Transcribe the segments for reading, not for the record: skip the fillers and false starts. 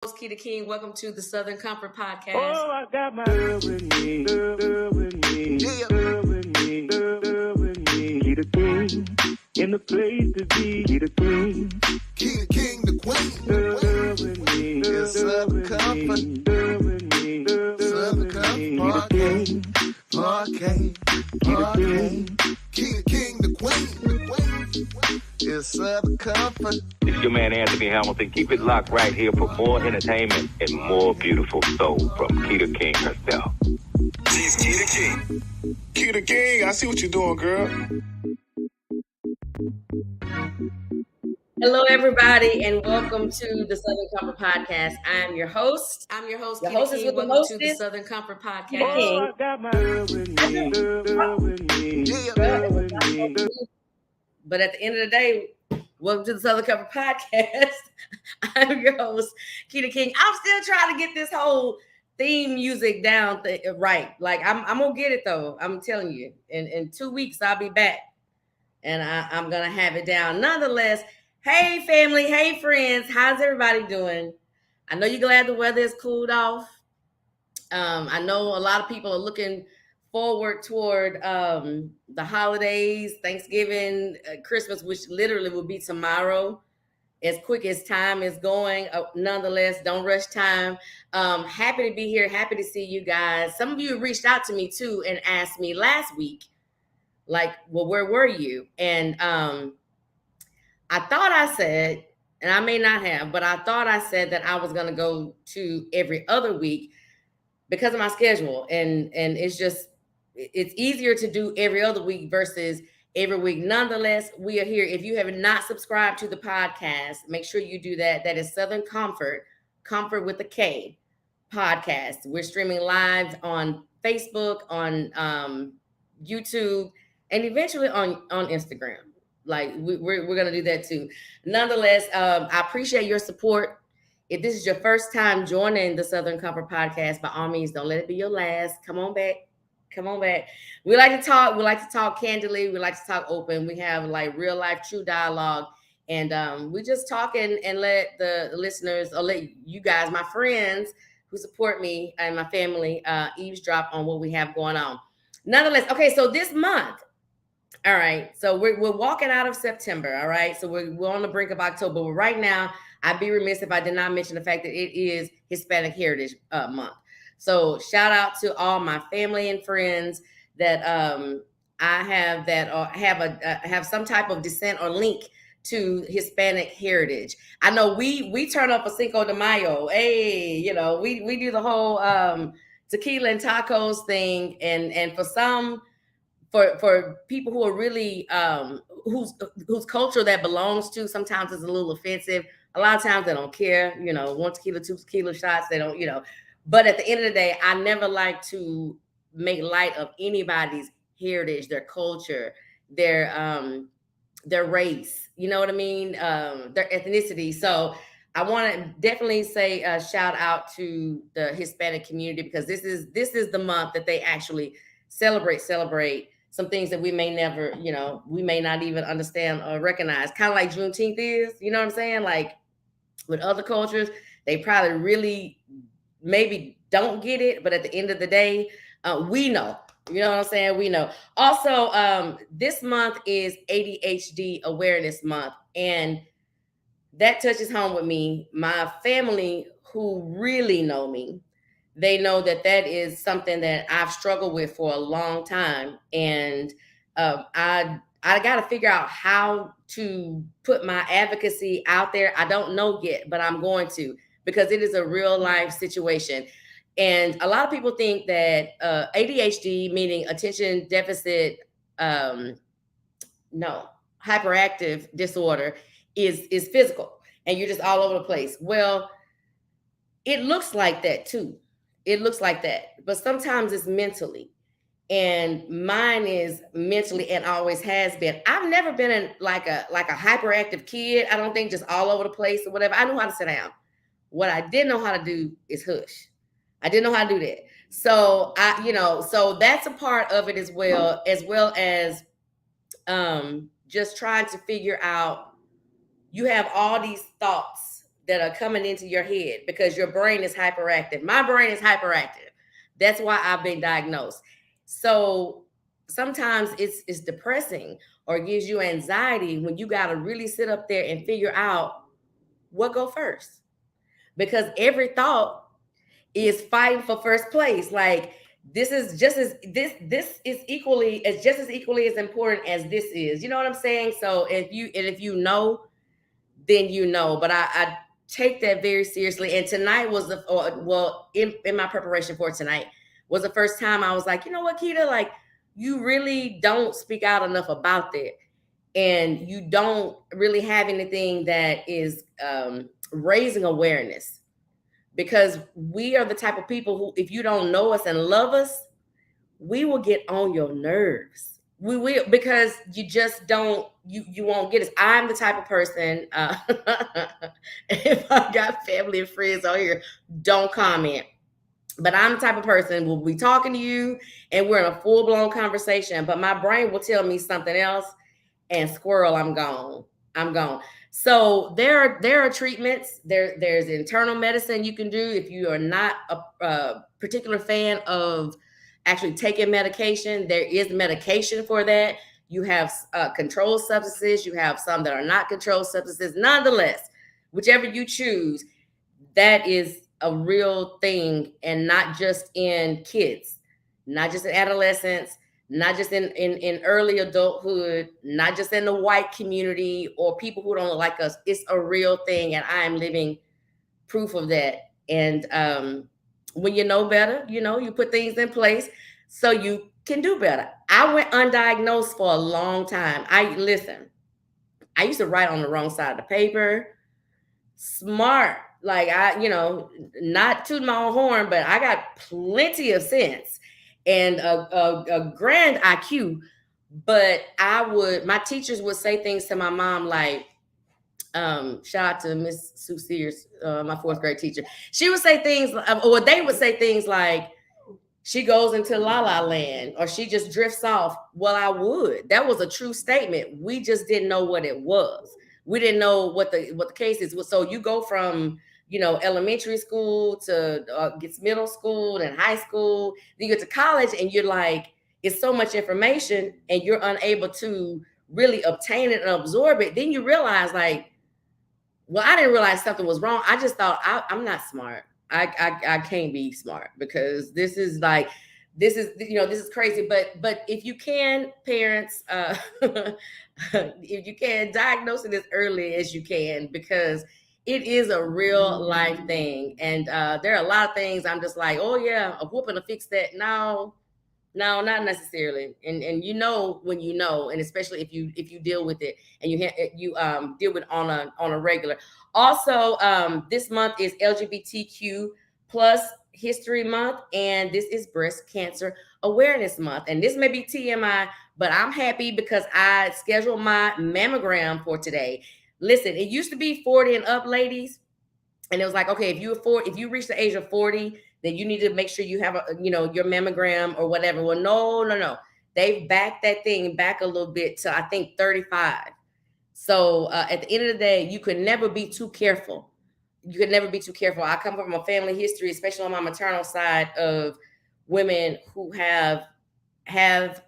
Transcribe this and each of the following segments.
Keeta King. Welcome to the Southern Comfort Podcast. Oh, I got my girl with me, girl with me, girl with me, girl with me. Keeta King, in the place to be. Keeta King, Keeta King, the queen. girl with me, It's Southern Comfort. girl with me, Southern Comfort Podcast. Keeta King, the queen. It's Southern Comfort. It's your man Anthony Hamilton. Keep it locked right here for more entertainment and more beautiful soul from Keeta King herself. She's Keeta King. Keeta King, I see what you're doing, girl. Hello, everybody, and welcome to the Southern Comfort Podcast. I'm your host. Your Keeta hostess King. with the Welcome to the mostest. Southern Comfort Podcast. Oh, I got my girl with me, girl with me, girl with me. But at the end of the day, welcome to the Southern Comfort Podcast. I'm your host, Keeta King. I'm still trying to get this whole theme music down right. Like I'm gonna get it though. I'm telling you. In 2 weeks I'll be back, and I'm gonna have it down. Nonetheless, hey family, hey friends, how's everybody doing? I know you're glad the weather is cooled off. I know a lot of people are looking forward toward the holidays, Thanksgiving, Christmas, which literally will be tomorrow, as quick as time is going. Nonetheless, don't rush time. Happy to be here. Happy to see you guys. Some of you reached out to me too and asked me last week, like, well, where were you? And I thought I said, and I may not have, but I thought I said that I was going to go to every other week because of my schedule. And it's easier to do every other week versus every week. Nonetheless, we are here. If you have not subscribed to the podcast, make sure you do that. That is Southern Comfort with a K podcast. We're streaming live on Facebook, on YouTube, and eventually on Instagram. Like we're going to do that too. Nonetheless, I appreciate your support. If this is your first time joining the Southern Comfort Podcast, by all means, don't let it be your last. Come on back. We like to talk. We like to talk candidly. We like to talk open. We have like real life, true dialogue. And we just talk and let the listeners, or let you guys, my friends who support me and my family, eavesdrop on what we have going on. Nonetheless, okay, so this month, all right, so we're walking out of September, all right? So we're on the brink of October. But right now, I'd be remiss if I did not mention the fact that it is Hispanic Heritage Month. So shout out to all my family and friends that I have that have some type of descent or link to Hispanic heritage. I know we turn up a Cinco de Mayo. Hey, you know, we do the whole tequila and tacos thing, and for some, for people who are really whose culture that belongs to, sometimes it's a little offensive. A lot of times they don't care, you know, 1 tequila, 2 tequila shots, they don't, you know. But at the end of the day, I never like to make light of anybody's heritage, their culture, their race, you know what I mean? Their ethnicity. So I want to definitely say a shout out to the Hispanic community, because this is the month that they actually celebrate some things that we may never, you know, we may not even understand or recognize. Kind of like Juneteenth is, you know what I'm saying? Like with other cultures, they probably really maybe don't get it, but at the end of the day, we know. You know what I'm saying? We know. Also, this month is ADHD Awareness Month, and that touches home with me. My family who really know me, they know that is something that I've struggled with for a long time, and I got to figure out how to put my advocacy out there. I don't know yet, but I'm going to, because it is a real life situation. And a lot of people think that ADHD, meaning attention deficit, hyperactive disorder, is physical, and you're just all over the place. Well, it looks like that too. It looks like that, but sometimes it's mentally. And mine is mentally, and always has been. I've never been like a hyperactive kid. I don't think, just all over the place or whatever. I knew how to sit down. What I didn't know how to do is hush. I didn't know how to do that. So so that's a part of it as well as just trying to figure out, you have all these thoughts that are coming into your head because your brain is hyperactive. My brain is hyperactive. That's why I've been diagnosed. So sometimes it's depressing or gives you anxiety when you got to really sit up there and figure out what go first, because every thought is fighting for first place. Like this is just as this is equally as just as equally as important as this is. You know what I'm saying? So if you know, then you know. But I take that very seriously. And tonight was in my preparation for tonight was the first time I was like, you know what, Keeta, like you really don't speak out enough about that, and you don't really have anything that is raising awareness, because we are the type of people who, if you don't know us and love us, we will get on your nerves. We will, because you just don't, you won't get us. I'm the type of person, if I got family and friends on here, don't comment. But I'm the type of person will be talking to you and we're in a full-blown conversation, but my brain will tell me something else, and squirrel, I'm gone. I'm gone. So there are treatments. There's internal medicine you can do if you are not a particular fan of actually taking medication. There is medication for that. You have controlled substances. You have some that are not controlled substances. Nonetheless, whichever you choose, that is a real thing, and not just in kids, not just in adolescents, not just in early adulthood, not just in the white community or people who don't look like us. It's a real thing, and I am living proof of that. And when you know better, you put things in place so you can do better. I went undiagnosed for a long time. I used to write on the wrong side of the paper. Smart, like not tooting my own horn, but I got plenty of sense and a grand IQ. But my teachers would say things to my mom like, shout out to Miss Sue Sears, my fourth grade teacher. She would say things, or they would say things like, she goes into la la land, or she just drifts off. Well, I would. That was a true statement. We just didn't know what it was. We didn't know what the case is. So you go from elementary school to gets middle school and high school, then you get to college, and you're like, it's so much information, and you're unable to really obtain it and absorb it. Then you realize, like, well, I didn't realize something was wrong. I just thought I'm not smart. I can't be smart, because this is crazy. But if you can, parents, if you can, diagnose it as early as you can, because it is a real life thing. And there are a lot of things I'm just like, oh yeah, a whooping to fix that. No, not necessarily. And when and especially if you deal with it and you deal with it on a regular. Also, this month is LGBTQ plus History Month, and this is Breast Cancer Awareness Month. And this may be TMI, but I'm happy because I scheduled my mammogram for today. Listen, it used to be 40 and up, ladies, and it was like, okay, if you reach the age of 40, then you need to make sure you have your mammogram or whatever. Well, no. They've backed that thing back a little bit to, I think, 35. So at the end of the day, you could never be too careful. I come from a family history, especially on my maternal side, of women who have had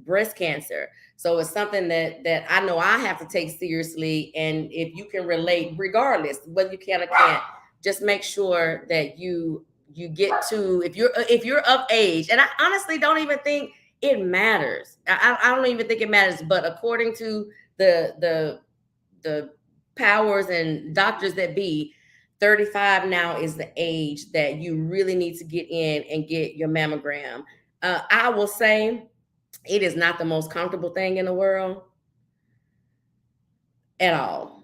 breast cancer. So it's something that I know I have to take seriously. And if you can relate, regardless whether you can or can't, just make sure that you get to, if you're of age. And I honestly don't even think it matters. I don't even think it matters. But according to the powers and doctors that be, 35 now is the age that you really need to get in and get your mammogram. I will say it is not the most comfortable thing in the world at all.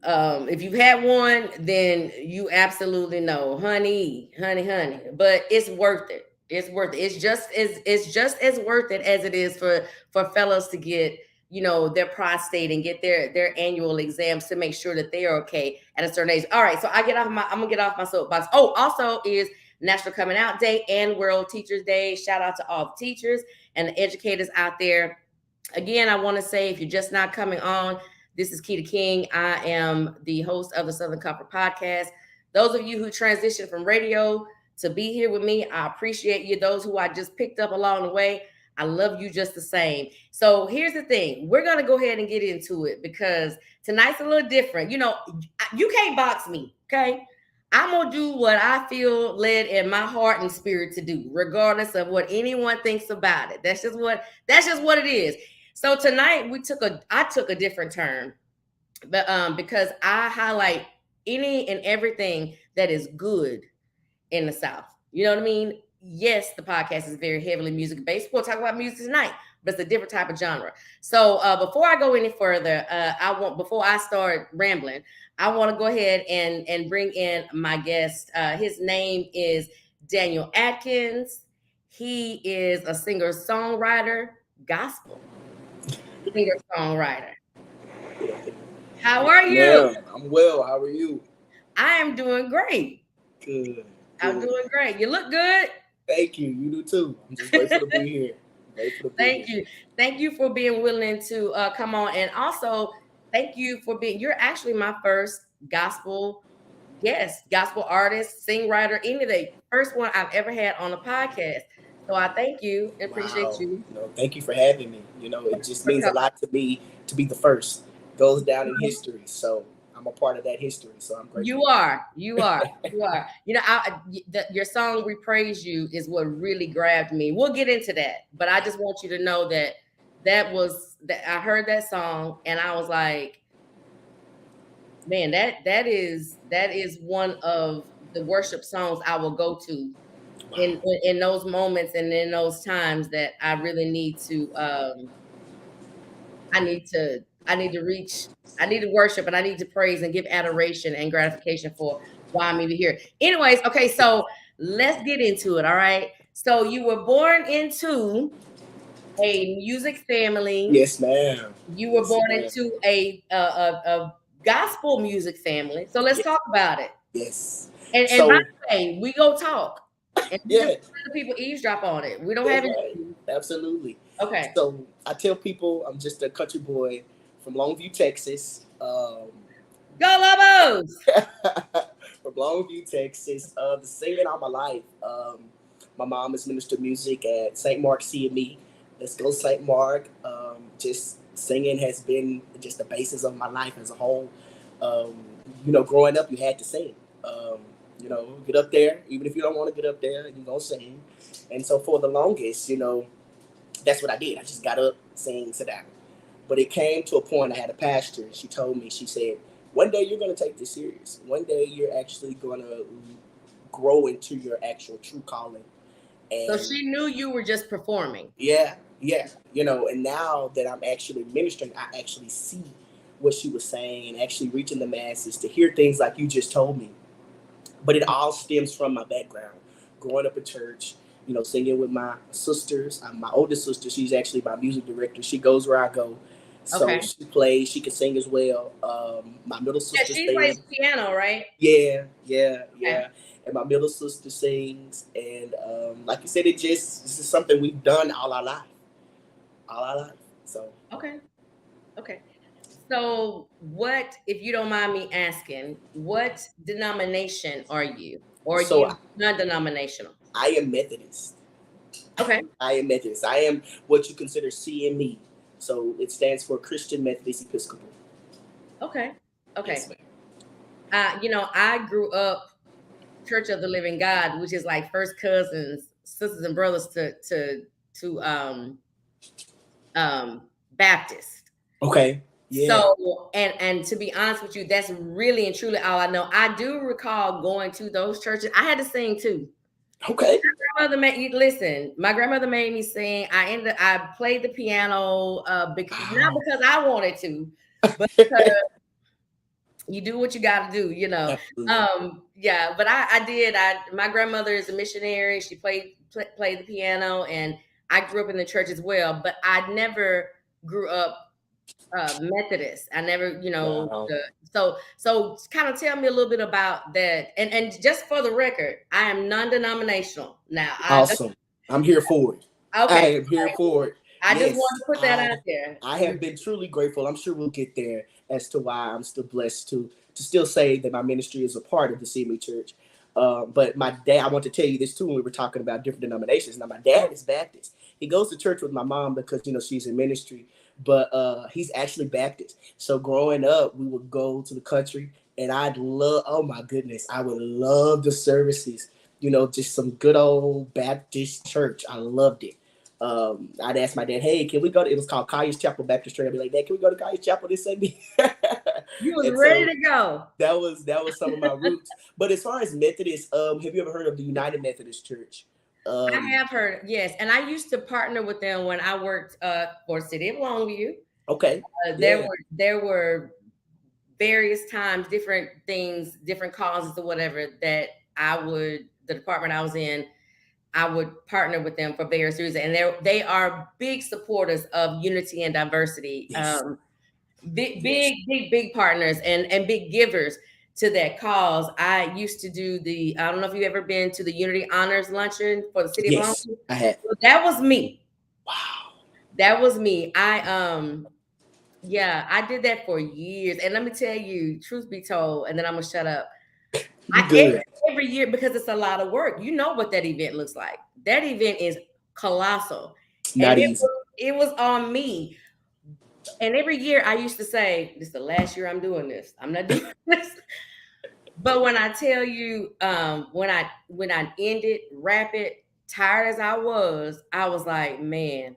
If you've had one, then you absolutely know, honey. But it's worth it. It's worth it. It's just as worth it as it is for fellows to get their prostate and get their annual exams to make sure that they are okay at a certain age. All right, so I'm gonna get off my soapbox. Oh, also is National Coming Out Day and World Teachers Day. Shout out to all the teachers and the educators out there. Again, I want to say, if you're just not coming on, This is Keeta King. I am the host of the Southern Comfort Podcast. Those of you who transitioned from radio to be here with me, I appreciate you. Those who I just picked up along the way, I love you just the same. So here's the thing. We're going to go ahead and get into it because tonight's a little different. You know, you can't box me, okay? I'm going to do what I feel led in my heart and spirit to do, regardless of what anyone thinks about it. That's just what it is. So tonight I took a different turn, but because I highlight any and everything that is good in the South. You know what I mean? Yes, the podcast is very heavily music based. We'll talk about music tonight, but it's a different type of genre. So before I go any further, before I start rambling, I want to go ahead and bring in my guest. His name is Daniel Adkins. He is a singer-songwriter, gospel singer-songwriter. How are you? Yeah, I'm well. How are you? I am doing great. Good. I'm doing great. You look good. Thank you. You do too. I'm just grateful to be here. Thank you. Thank you for being willing to come on. And also, thank you for you're actually my first gospel guest, gospel artist, songwriter, any of the first one I've ever had on a podcast. So I thank you and appreciate you. No, thank you for having me. You know, it just means a lot to me to be the first. It goes down in history. So I'm a part of that history. So I'm grateful. You are. You know, your song "We Praise You" is what really grabbed me. We'll get into that, but I just want you to know that I heard that song and I was like, man, that is one of the worship songs I will go to in those moments and in those times that I really need to. I need to worship and I need to praise and give adoration and gratification for why I'm even here. Anyways, okay, so let's get into it. All right. So you were born into a music family. Yes, ma'am. You were born into a gospel music family. So let's talk about it. Yes. And by the way, we go talk. And yeah. The people eavesdrop on it. We don't have it. Right. Absolutely. Okay. So I tell people I'm just a country boy from Longview, Texas. Go Lobos! From Longview, Texas. The singing all my life. My mom is minister of music at St. Mark CME. Let's go St. Mark. Just singing has been just the basis of my life as a whole. You know, growing up, you had to sing. You know, get up there. Even if you don't want to get up there, you're going to sing. And so for the longest, you know, that's what I did. I just got up, sing, sit down. But it came to a point, I had a pastor. She told me, she said, one day you're going to take this serious. One day you're actually going to grow into your actual true calling. And so she knew you were just performing. Yeah. You know, and now that I'm actually ministering, I actually see what she was saying and actually reaching the masses to hear things like you just told me. But it all stems from my background. Growing up in church, you know, singing with my sisters. My oldest sister, she's actually my music director. She goes where I go. So she plays, she can sing as well. My middle sister she plays piano, right? Yeah. And my middle sister sings. And like you said, this is something we've done all our life. So. Okay. So what, if you don't mind me asking, what denomination are you? Or are you non-denominational? I am Methodist. Okay. I am Methodist. I am what you consider CME. So it stands for Christian Methodist Episcopal. Okay. Yes, you know, I grew up Church of the Living God, which is like first cousins, sisters and brothers to Baptist. Okay. Yeah. So, and to be honest with you, that's really and truly all I know. I do recall going to those churches. I had to sing too. Okay. My grandmother made me sing. I played the piano not because I wanted to, but because you do what you got to do, you know. But I did. My grandmother is a missionary. She played the piano, and I grew up in the church as well. But I never grew up Methodist. I never, you know. Wow. So kind of tell me a little bit about that. And just for the record, I am non-denominational now. Awesome. I'm here for it. Okay. I am here for it. I just want to put that out there. I have been truly grateful. I'm sure we'll get there. as to why I'm still blessed to still say that my ministry is a part of the CME Church. But my dad, I want to tell you this too when we were talking about different denominations. Now, my dad is Baptist. He goes to church with my mom because, she's in ministry, but he's actually Baptist. So growing up, we would go to the country and oh my goodness, I would love the services, just some good old Baptist church. I loved it. I'd ask my dad, hey, can we go to, it was called Collier's Chapel Baptist Church. I'd be like, Dad, can we go to Collier's Chapel this Sunday? You was ready to go. That was some of my roots. But as far as Methodist, have you ever heard of the United Methodist Church? I have heard, yes. And I used to partner with them when I worked for City of Longview. Okay. There were various times, different things, different causes or whatever that the department I was in, I would partner with them for various reasons. And they are big supporters of unity and diversity. Yes. Big partners and big givers to that cause. I used to do I don't know if you've ever been to the Unity Honors Luncheon for the City of Longview. I have. So that was me. Wow. That was me. I did that for years. And let me tell you, truth be told, and then I'm gonna shut up. Every year, because it's a lot of work. You know what that event looks like. That event is colossal. Not easy. It was on me. And every year I used to say, this is the last year I'm doing this. I'm not doing this. But when I tell you, when I ended Rapid, tired as I was like, man,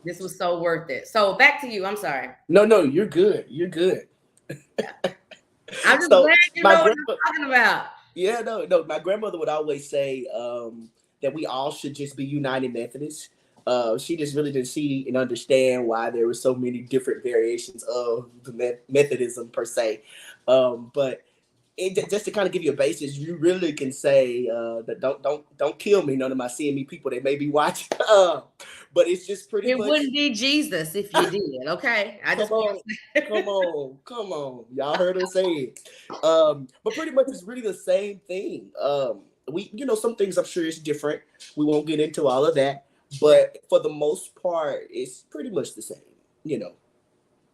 this was so worth it. So back to you. I'm sorry. No, you're good. You're good. I'm just glad you know what I'm talking about. Yeah, no. My grandmother would always say that we all should just be United Methodists. She just really didn't see and understand why there were so many different variations of the Methodism per se. But just to kind of give you a basis, you really can say that don't kill me, none of my CME people that may be watching. But it's just pretty much. It wouldn't be Jesus if you did, okay? Come on. Y'all heard her say it. But pretty much it's really the same thing. Some things I'm sure is different. We won't get into all of that. But for the most part, it's pretty much the same,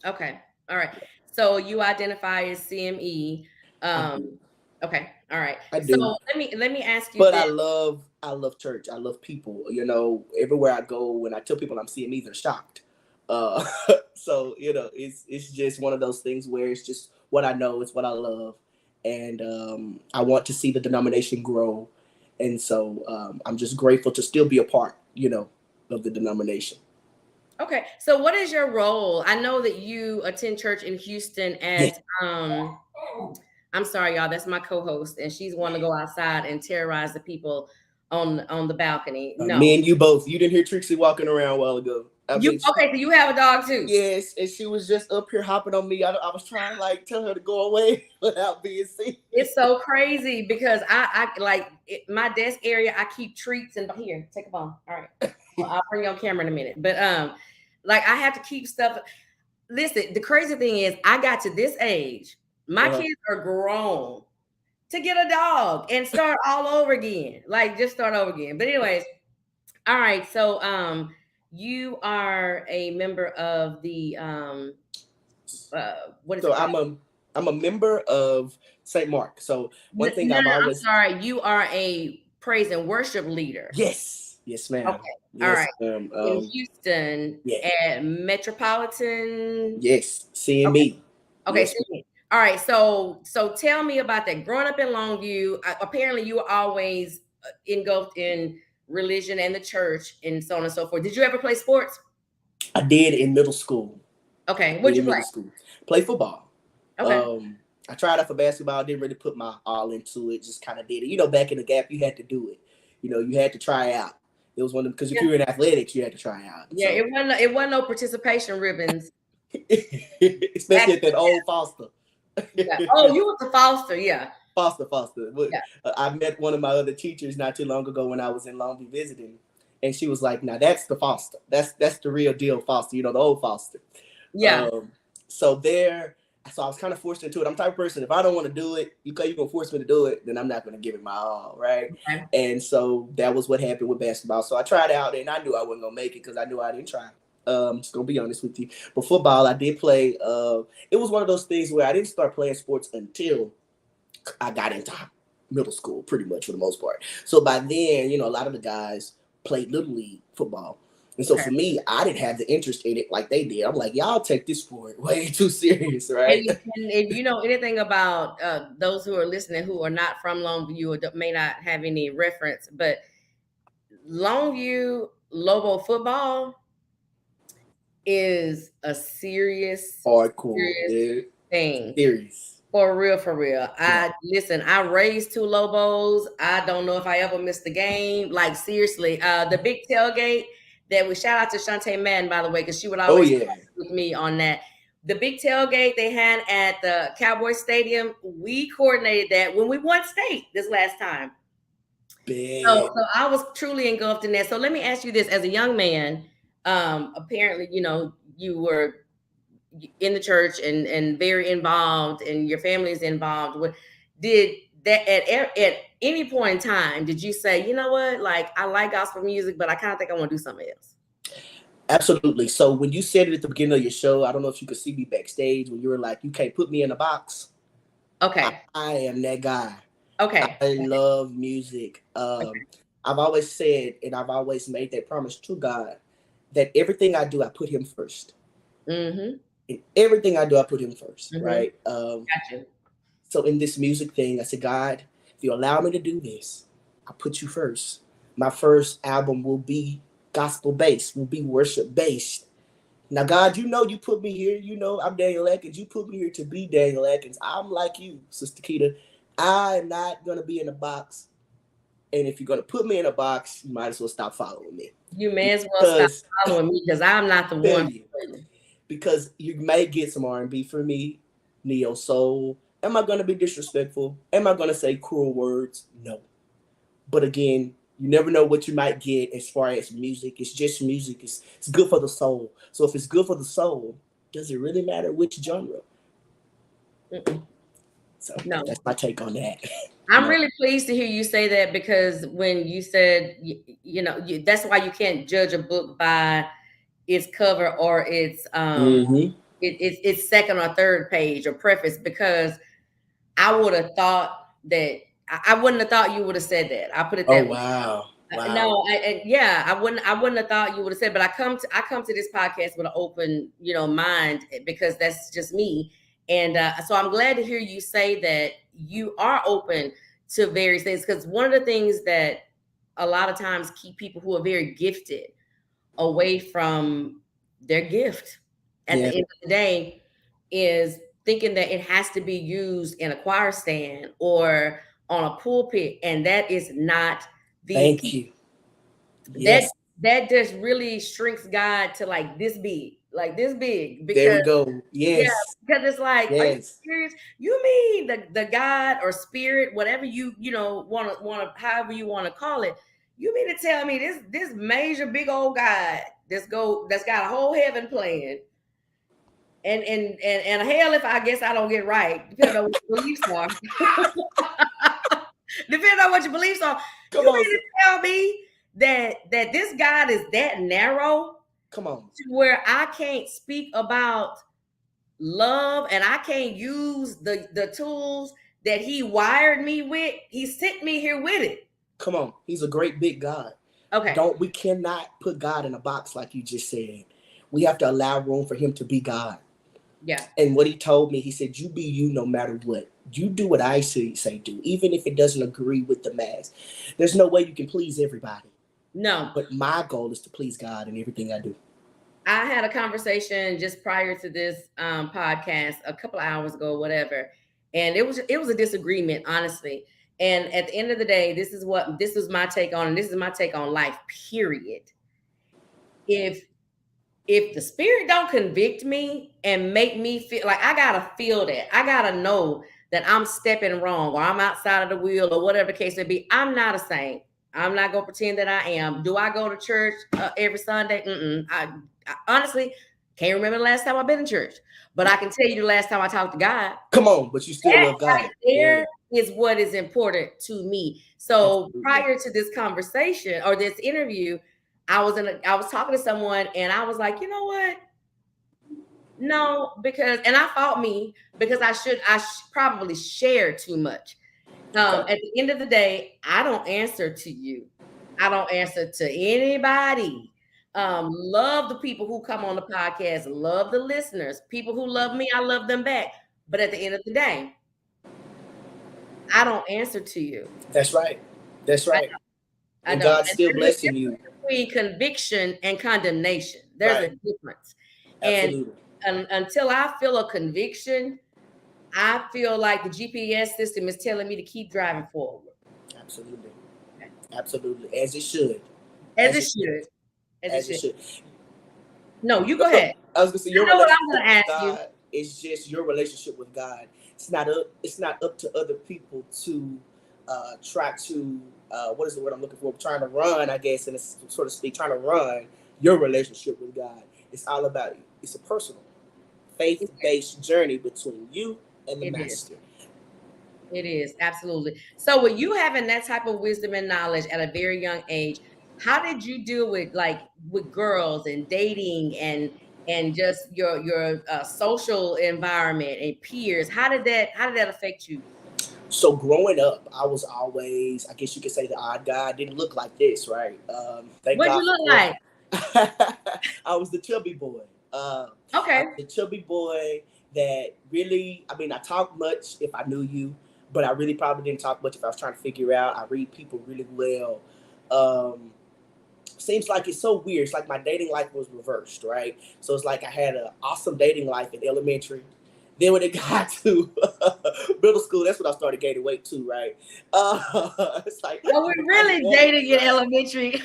Okay. All right. So you identify as CME. Okay. All right. I do. So let me ask you. But I love church. I love people. Everywhere I go, when I tell people I'm CME, they're shocked. So it's just one of those things where it's just what I know, it's what I love, and I want to see the denomination grow, and so I'm just grateful to still be a part, of the denomination. Okay. So what is your role? I know that you attend church in Houston at I'm sorry, y'all. That's my co-host, and she's wanting to go outside and terrorize the people on the balcony. No, me and you both. You didn't hear Trixie walking around a while ago. Okay, so you have a dog too? Yes, and she was just up here hopping on me. I was trying to tell her to go away without being seen. It's so crazy because I my desk area. I keep treats and here, take a bone. All right, well, I'll bring you on camera in a minute. But I have to keep stuff. Listen, the crazy thing is, I got to this age. My kids are grown to get a dog and start all over again. Just start over again. But anyways, all right. So you are a member of the what is it? I'm a member of St. Mark. So one thing I'm sorry, you are a praise and worship leader. Yes, ma'am. Okay. All right. In Houston at Metropolitan. Yes, CME. Okay. CME. All right, so tell me about that. Growing up in Longview, apparently you were always engulfed in religion and the church and so on and so forth. Did you ever play sports? I did in middle school. Okay, what did you play? Play football. Okay. I tried out for basketball. I didn't really put my all into it. Just kind of did it. Back in the Gap, you had to do it. You had to try out. It was one of them because if you were in athletics, you had to try out. Yeah, so. It wasn't no participation ribbons. Especially at that old Foster. Yeah. Oh, you were the Foster, yeah. Foster. I met one of my other teachers not too long ago when I was in Longview visiting, and she was like, "Now that's the Foster. That's the real deal Foster. The old Foster." Yeah. So I was kind of forced into it. I'm the type of person, if I don't want to do it, you're gonna force me to do it, then I'm not gonna give it my all, right? Okay. And so that was what happened with basketball. So I tried out, and I knew I wasn't gonna make it because I knew I didn't try. Just gonna be honest with you. But football, I did play. It was one of those things where I didn't start playing sports until I got into middle school, pretty much for the most part. So by then, a lot of the guys played little league football. And so for me, I didn't have the interest in it like they did. I'm like, y'all take this sport way too serious, right? And you know anything about those who are listening who are not from Longview or may not have any reference, but Longview Lobo football is a serious, hardcore thing. Serious. For real. Yeah. I raised 2 Lobos. I don't know if I ever missed a game. Like seriously, the big tailgate that we shout out to Shantae Madden, by the way, because she would always with me on that. The big tailgate they had at the Cowboy Stadium, we coordinated that when we won state this last time. So I was truly engulfed in that. So let me ask you this: as a young man, apparently, you were in the church and very involved, and your family is involved. Did that at any point in time? Did you say, you know what, like I like gospel music, but I kind of think I want to do something else? Absolutely. So when you said it at the beginning of your show, I don't know if you could see me backstage when you were like, "You can't put me in a box." Okay. I am that guy. Okay. I love music. I've always said, and I've always made that promise to God, that everything I do, I put Him first. Mm-hmm. In everything I do, I put Him first, Mm-hmm. right? Gotcha. So in this music thing, I said, God, if you allow me to do this, I'll put you first. My first album will be gospel based, will be worship based. Now, God, you put me here. I'm Daniel Adkins. You put me here to be Daniel Adkins. I'm like you, Sister Keeta. I'm not going to be in a box. And if you're going to put me in a box, you might as well stop following me. You may as well stop following me because I'm not the one. Because you may get some R&B for me, neo soul. Am I going to be disrespectful? Am I going to say cruel words? No. But again, you never know what you might get as far as music. It's just music. It's good for the soul. So if it's good for the soul, does it really matter which genre? Mm-mm. So that's my take on that. I'm really pleased to hear you say that, because when you said, that's why you can't judge a book by its cover or its its second or third page or preface, because I would have thought that I wouldn't have thought you would have said that. I put it that way. Wow. No, I wouldn't have thought you would have said, but I come to this podcast with an open, mind, because that's just me. And so I'm glad to hear you say that you are open to various things, because one of the things that a lot of times keep people who are very gifted away from their gift at the end of the day is thinking that it has to be used in a choir stand or on a pulpit, and that is not the Thank you. Yes. That just really shrinks God to like this big. Because there we go. Yes. Yeah, because it's like, are you serious? You mean the God or spirit, whatever you want to however you want to call it, you mean to tell me this major big old God that's got a whole heaven plan, and hell if I guess I don't get right, depending on what your beliefs are. Depending on what your beliefs are, you mean to tell me that this God is that narrow? Come on. To where I can't speak about love and I can't use the tools that He wired me with. He sent me here with it. Come on. He's a great big God. Okay. We cannot put God in a box like you just said. We have to allow room for Him to be God. Yeah. And what He told me, He said, you be you no matter what. You do what I say do, even if it doesn't agree with the mass. There's no way you can please everybody. No. But my goal is to please God in everything I do. I had a conversation just prior to this podcast a couple of hours ago, whatever. And it was a disagreement, honestly. And at the end of the day, this is my take on, and this is my take on life, period. If the spirit don't convict me and make me feel like, I gotta feel that, I gotta know that I'm stepping wrong or I'm outside of the wheel or whatever the case may be, I'm not a saint. I'm not gonna pretend that I am. Do I go to church every Sunday? I honestly can't remember the last time I've been in church, but I can tell you the last time I talked to God. Come on, but you still love God. Right there is what is important to me. So prior to this conversation or this interview, I was talking to someone and I was like, you know what? No, because and I fought me because I probably share too much. At the end of the day, I don't answer to you. I don't answer to anybody. Love the people who come on the podcast, love the listeners. People who love me, I love them back. But at the end of the day, I don't answer to you. That's right. That's right. I And don't. God's And still there's a blessing you. difference between conviction and condemnation. There's a Right. difference. Absolutely. And until I feel a conviction, I feel like the GPS system is telling me to keep driving forward. Absolutely. Absolutely. As it should. As it should. As it should. No, you go ahead. I was gonna say your I know what I'm relationship gonna with ask you. God is just your relationship with God. It's not up to other people to try to what is the word I'm looking for? Trying to run, I guess, and so to speak, trying to run your relationship with God. It's all about you. It's a personal, faith-based journey between you and the Master. It is absolutely. So, with you having that type of wisdom and knowledge at a very young age, how did you deal with with girls and dating and just your social environment and peers? How did that affect you? So growing up, I was always, I guess you could say, the odd guy. I didn't look like this, right? Thank What'd God you look for- like? I was the chubby boy. Okay. The chubby boy that really, I mean, I talk much if I knew you, but I really probably didn't talk much if I was trying to figure out. I read people really well. Seems like it's so weird. It's like my dating life was reversed, right? So it's like I had an awesome dating life in elementary. Then when it got to middle school, that's when I started gaining weight too, right? It's like, Well, we're really dating in elementary.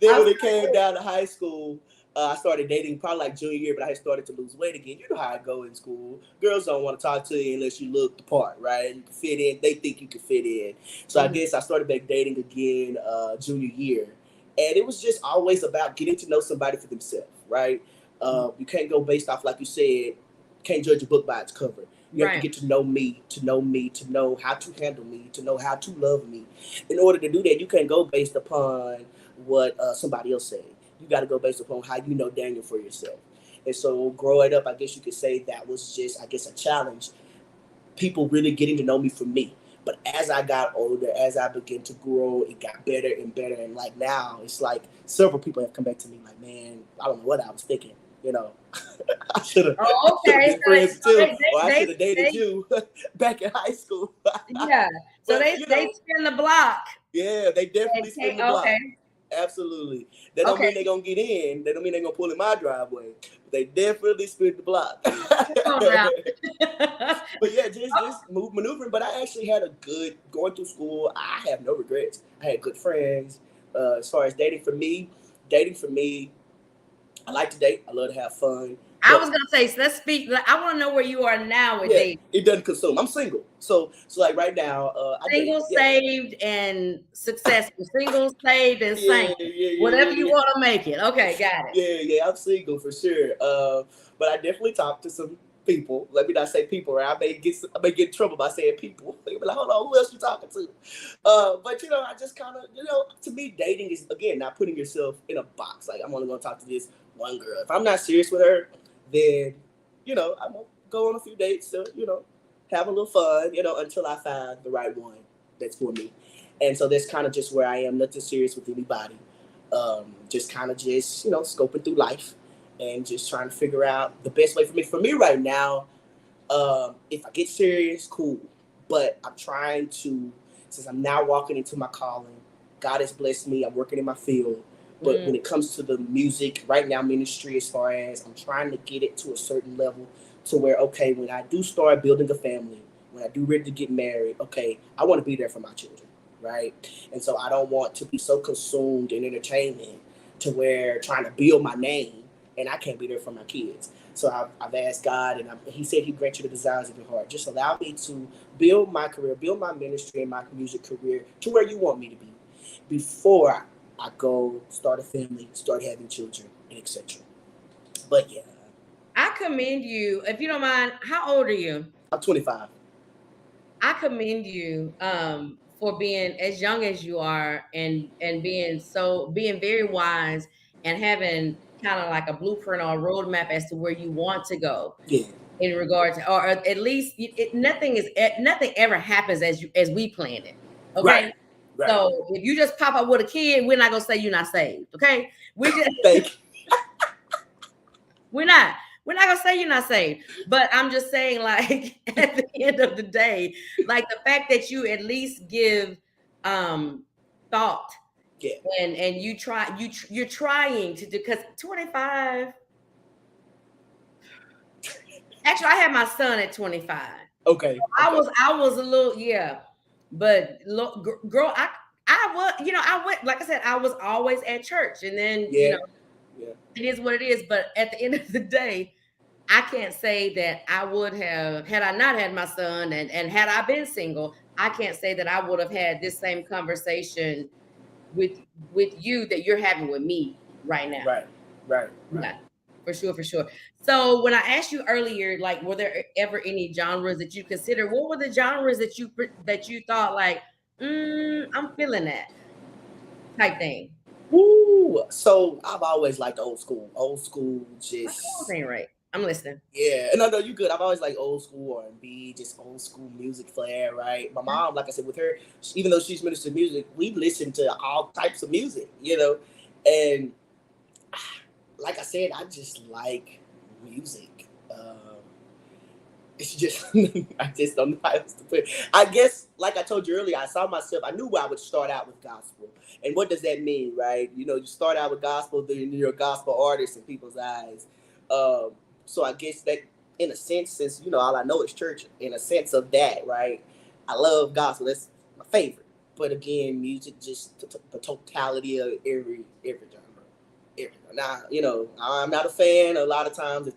Then when it came down to high school, I started dating probably like junior year, but I had started to lose weight again. You know how I go in school. Girls don't want to talk to you unless you look the part, right? You can fit in. They think you can fit in. So I guess I started back dating again junior year. And it was just always about getting to know somebody for themselves, right? You can't go based off, like you said, can't judge a book by its cover. You have to get to know me, to know how to handle me, to know how to love me. In order to do that, you can't go based upon what somebody else said. You got to go based upon how you know Daniel for yourself. And so growing up, I guess you could say that was just, I guess, a challenge. People really getting to know me for me. But as I got older, as I began to grow, it got better and better. And like now, it's like several people have come back to me like, man, I don't know what I was thinking. You know, I should have been friends too. Or I should have dated you back in high school. Yeah. So they spin the block. Yeah, they definitely spin the block. Okay. Absolutely. That don't mean they're going to get in. That don't mean they're going to pull in my driveway. But they definitely spin the block. But yeah, just maneuvering. But I actually had a good, going through school, I have no regrets. I had good friends. As far as dating for me, I like to date. I love to have fun. I was gonna say, so let's speak. I want to know where you are now with dating. It doesn't consume. I'm single, so like right now, single, saved, and successful. Single, saved, and saint. Whatever you want to make it. Okay, got it. Yeah, I'm single for sure. But I definitely talk to some people. Let me not say people, right? I may get in trouble by saying people. They be like, hold on, who else you talking to? But I just kind of, to me, dating is, again, not putting yourself in a box. Like, I'm only gonna talk to this one girl. If I'm not serious with her, then I'm gonna go on a few dates to, have a little fun, until I find the right one that's for me. And so that's kind of just where I am, nothing serious with anybody. Just kind of scoping through life and just trying to figure out the best way for me. For me right now, if I get serious, cool. But I'm trying to, since I'm now walking into my calling, God has blessed me. I'm working in my field. But when it comes to the music right now ministry, as far as I'm trying to get it to a certain level to where, okay, when I do start building a family, when I do ready to get married, okay, I want to be there for my children, right? And so I don't want to be so consumed in entertainment to where trying to build my name and I can't be there for my kids. So I've asked God, and he said he grant you the desires of your heart. Just allow me to build my career, build my ministry and my music career to where you want me to be before I go start a family, start having children, and etc. But yeah. I commend you. If you don't mind, how old are you? I'm 25. I commend you for being as young as you are and being very wise and having kind of like a blueprint or a roadmap as to where you want to go. Yeah. In regard to, or at least nothing ever happens as we planned it. Okay. Right. So if you just pop up with a kid, we're not gonna say you're not saved. Okay. We just Thank you. we're not gonna say you're not saved. But I'm just saying, like, at the end of the day, like the fact that you at least give thought. Yeah. And you're trying to do, because 25. Actually, I had my son at 25. Okay. I was a little, yeah, but look, girl, I was, I went, like I said, I was always at church, and then Yeah. It is what it is. But at the end of the day, I can't say that I would have, had I not had my son, and had I been single, I can't say that I would have had this same conversation with you that you're having with me right now. Right. Yeah, for sure. So when I asked you earlier, like, were there ever any genres that you consider? What were the genres that you thought like, I'm feeling that type thing? Ooh, so I've always liked old school. Just Ain't right. I'm listening. Yeah, no, you good. I've always liked old school R&B, just old school music flair, right? My mom, like I said, with her, even though she's minister of music, we listen to all types of music, and like I said, I just like music. It's just, I just don't know how else to put it. I guess, like I told you earlier, I knew I would start out with gospel. And what does that mean, right? You start out with gospel, then you're a gospel artist in people's eyes. So I guess that, in a sense, since, all I know is church, in a sense of that, right? I love gospel. That's my favorite. But again, music, just the totality of every genre. Now, I'm not a fan. A lot of times,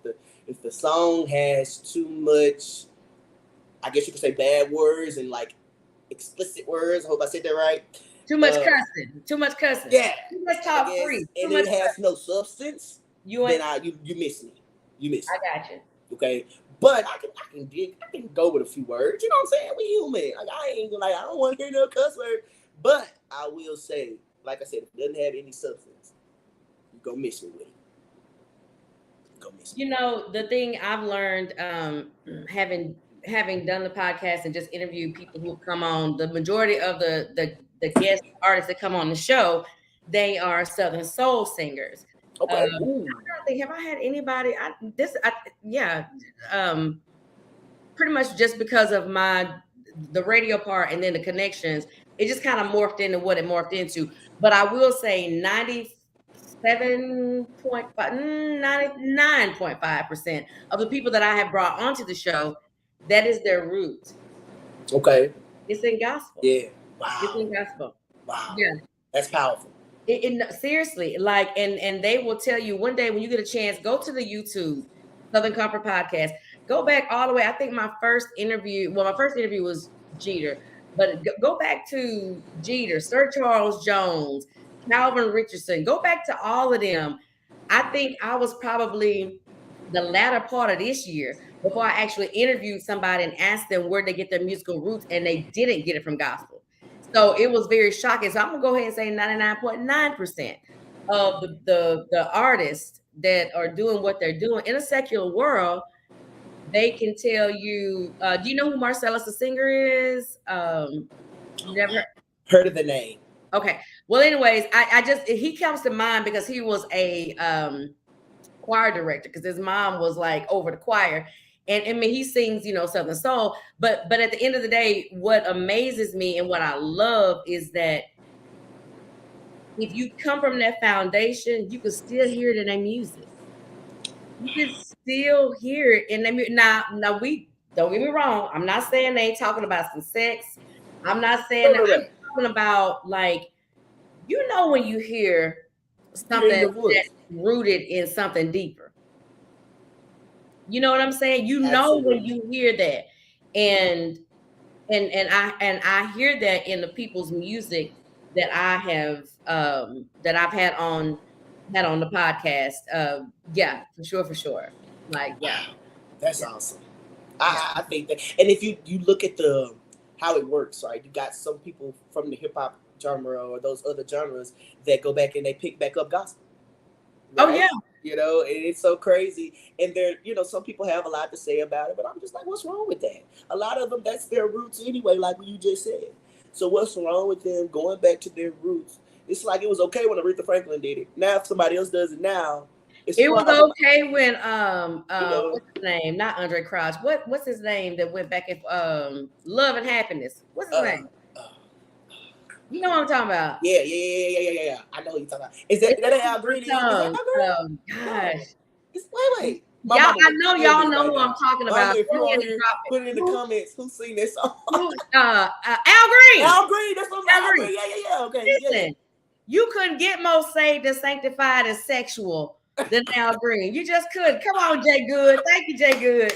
if the song has too much, I guess you could say bad words and like explicit words. I hope I said that right. Too much cussing. Yeah. Too much talk free. And it has no substance. You miss me. I got you. Okay. But I can go with a few words. You know what I'm saying? We human. Like, I don't want to hear no cuss word. But I will say, like I said, if it doesn't have any substance, you're gonna miss me with it. The thing I've learned, having done the podcast and just interviewed people who come on, the majority of the guest artists that come on the show, they are Southern soul singers. Okay. I don't think, have I had anybody? Pretty much just because of the radio part and then the connections, it just kind of morphed into what it morphed into. But I will say 99.5% of the people that I have brought onto the show, that is their root. Okay. It's in gospel. Yeah. Wow. It's in gospel. Wow. Yeah. That's powerful. Seriously, like, and they will tell you one day when you get a chance, go to the YouTube Southern Comfort Podcast. Go back all the way. I think my first interview was Jeter, but go back to Jeter, Sir Charles Jones, Calvin Richardson. Go back to all of them. I think I was probably the latter part of this year before I actually interviewed somebody and asked them where they get their musical roots, and they didn't get it from gospel. So it was very shocking. So I'm gonna go ahead and say 99.9% of the artists that are doing what they're doing in a secular world, they can tell you. Do you know who Marcellus the singer is? Never heard of the name. Okay. Well, anyways, he comes to mind because he was a choir director, because his mom was like over the choir. And I mean, he sings, Southern soul. But at the end of the day, what amazes me and what I love is that if you come from that foundation, you can still hear it in their music. You can still hear it in their music. Now, we don't get me wrong. I'm not saying they ain't talking about some sex. I'm not saying that. I'm talking about, like, when you hear something that's rooted in something deeper. You know what I'm saying? Absolutely. When you hear that, and I hear that in the people's music that I have that I've had on the podcast. Yeah, for sure. Like, yeah, that's awesome. I think that, and if you look at how it works, right? You got some people from the hip hop genre or those other genres that go back and they pick back up gospel. Oh Right? yeah. You know, and it's so crazy. And there, you know, some people have a lot to say about it, but I'm just like, what's wrong with that? A lot of them, that's their roots anyway, like you just said. So what's wrong with them going back to their roots? It's like it was okay when Aretha Franklin did it. Now if somebody else does it now, it's It was problem. okay when You know, what's his name? Not Andre Crouch. What's his name that went back and Love and Happiness? What's his name? You know what I'm talking about? Yeah. I know who you're talking about. Is that Al Green? Is that Al Green? Gosh. Wait. My Y'all, mama I would know kill y'all me know right who now. I'm talking Mama, about. if Go you ahead on and here, drop put it in the comments. Who's seen this song? Al Green. Al Green. That's what I'm Al Al Green. Yeah. Okay. Listen, you couldn't get more saved and sanctified and sexual than Al Green. You just could. Come on, Jay Good. Thank you, Jay Good.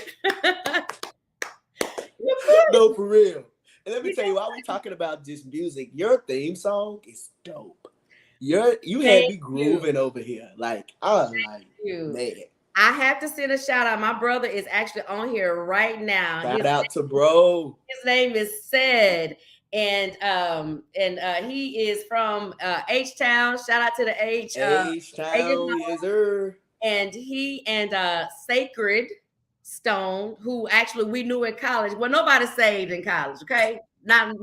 You could. No, for real. And let me You tell you, while we talking about just music, your theme song is dope. You had Thank me grooving over here. Like, I'm like, you. man. I have to send a shout out. My brother is actually on here right now. Shout out to bro. His name is Said, and he is from H Town. Shout out to the H H-Town, yes, sir. and he and Sacred Stone, who actually we knew in college. Well, nobody saved in college, okay? Not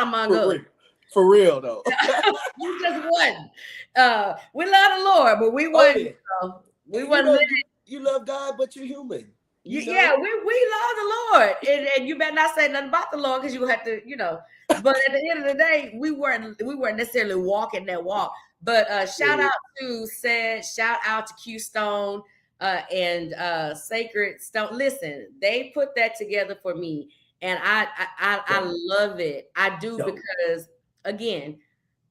among us. For real though. You just wasn't. We love the Lord, but we wasn't. We wasn't living. You love God, but you're human. Yeah, we love the Lord, and you better not say nothing about the Lord because you have to, But at the end of the day, we weren't necessarily walking that walk. But shout out to Said, shout out to Q Stone and Sacred Stone. Listen, they put that together for me, and I love it. I do because again,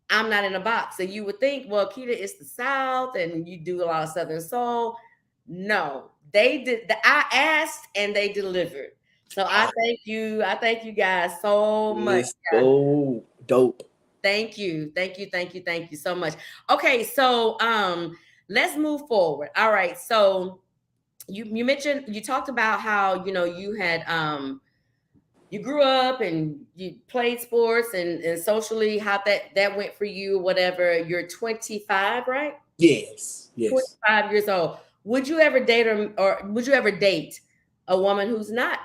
I'm not in a box. So you would think, well, Keeta is the South, and you do a lot of Southern soul. No, they did. I asked and they delivered. So I thank you. I thank you guys so much. So dope. Thank you so much. Okay, so let's move forward. All right, so you mentioned, you talked about how you had you grew up and you played sports and socially how that went for you. Whatever. You're 25, right? Yes. 25 years old. Would you ever date or would you ever date a woman who's not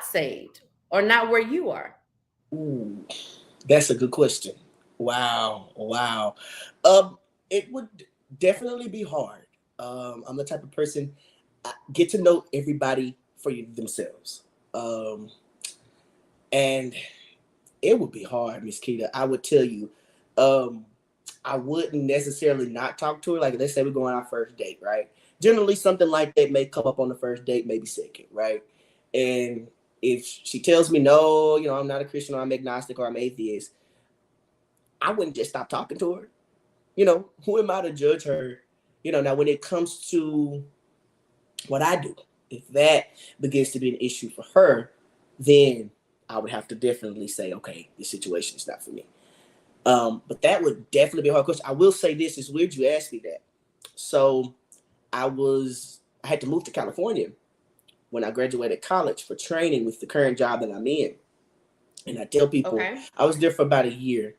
saved or not where you are? Ooh, that's a good question. Wow. It would definitely be hard. I'm the type of person, I get to know everybody for themselves. And it would be hard, Miss Keeta. I would tell you, I wouldn't necessarily not talk to her. Like, let's say we're going on our first date, right? Generally, something like that may come up on the first date, maybe second, right? And if she tells me, no, I'm not a Christian, or I'm agnostic, or I'm atheist, I wouldn't just stop talking to her. Who am I to judge her? Now when it comes to what I do, if that begins to be an issue for her, then I would have to definitely say, okay, this situation is not for me. But that would definitely be a hard question. I will say this, it's weird you asked me that. So I had to move to California when I graduated college for training with the current job that I'm in. And I tell people, I was there for about a year,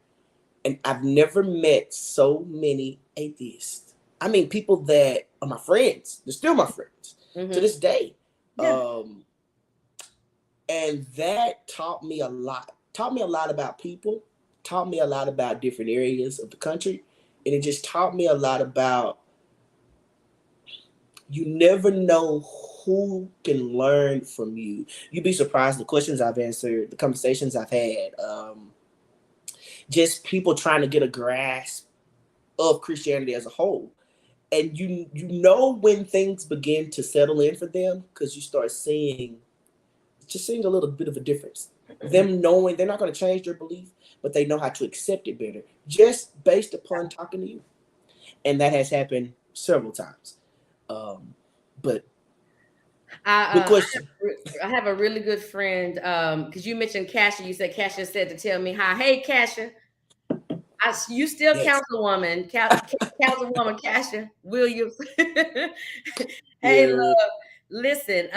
and I've never met so many atheists. I mean, people that are my friends. They're still my friends to this day. Yeah. And that taught me a lot. Taught me a lot about people. Taught me a lot about different areas of the country. And it just taught me a lot about, you never know who can learn from you. You'd be surprised the questions I've answered, the conversations I've had, just people trying to get a grasp of Christianity as a whole. And you know when things begin to settle in for them, because you start seeing a little bit of a difference. Them knowing they're not going to change their belief, but they know how to accept it better, just based upon talking to you. And that has happened several times. But good question. I have a really good friend, because you mentioned Kasha. You said Kasha said to tell me hi. Hey, Kasha. You still Councilwoman Kasha Williams. Hey, love. Listen,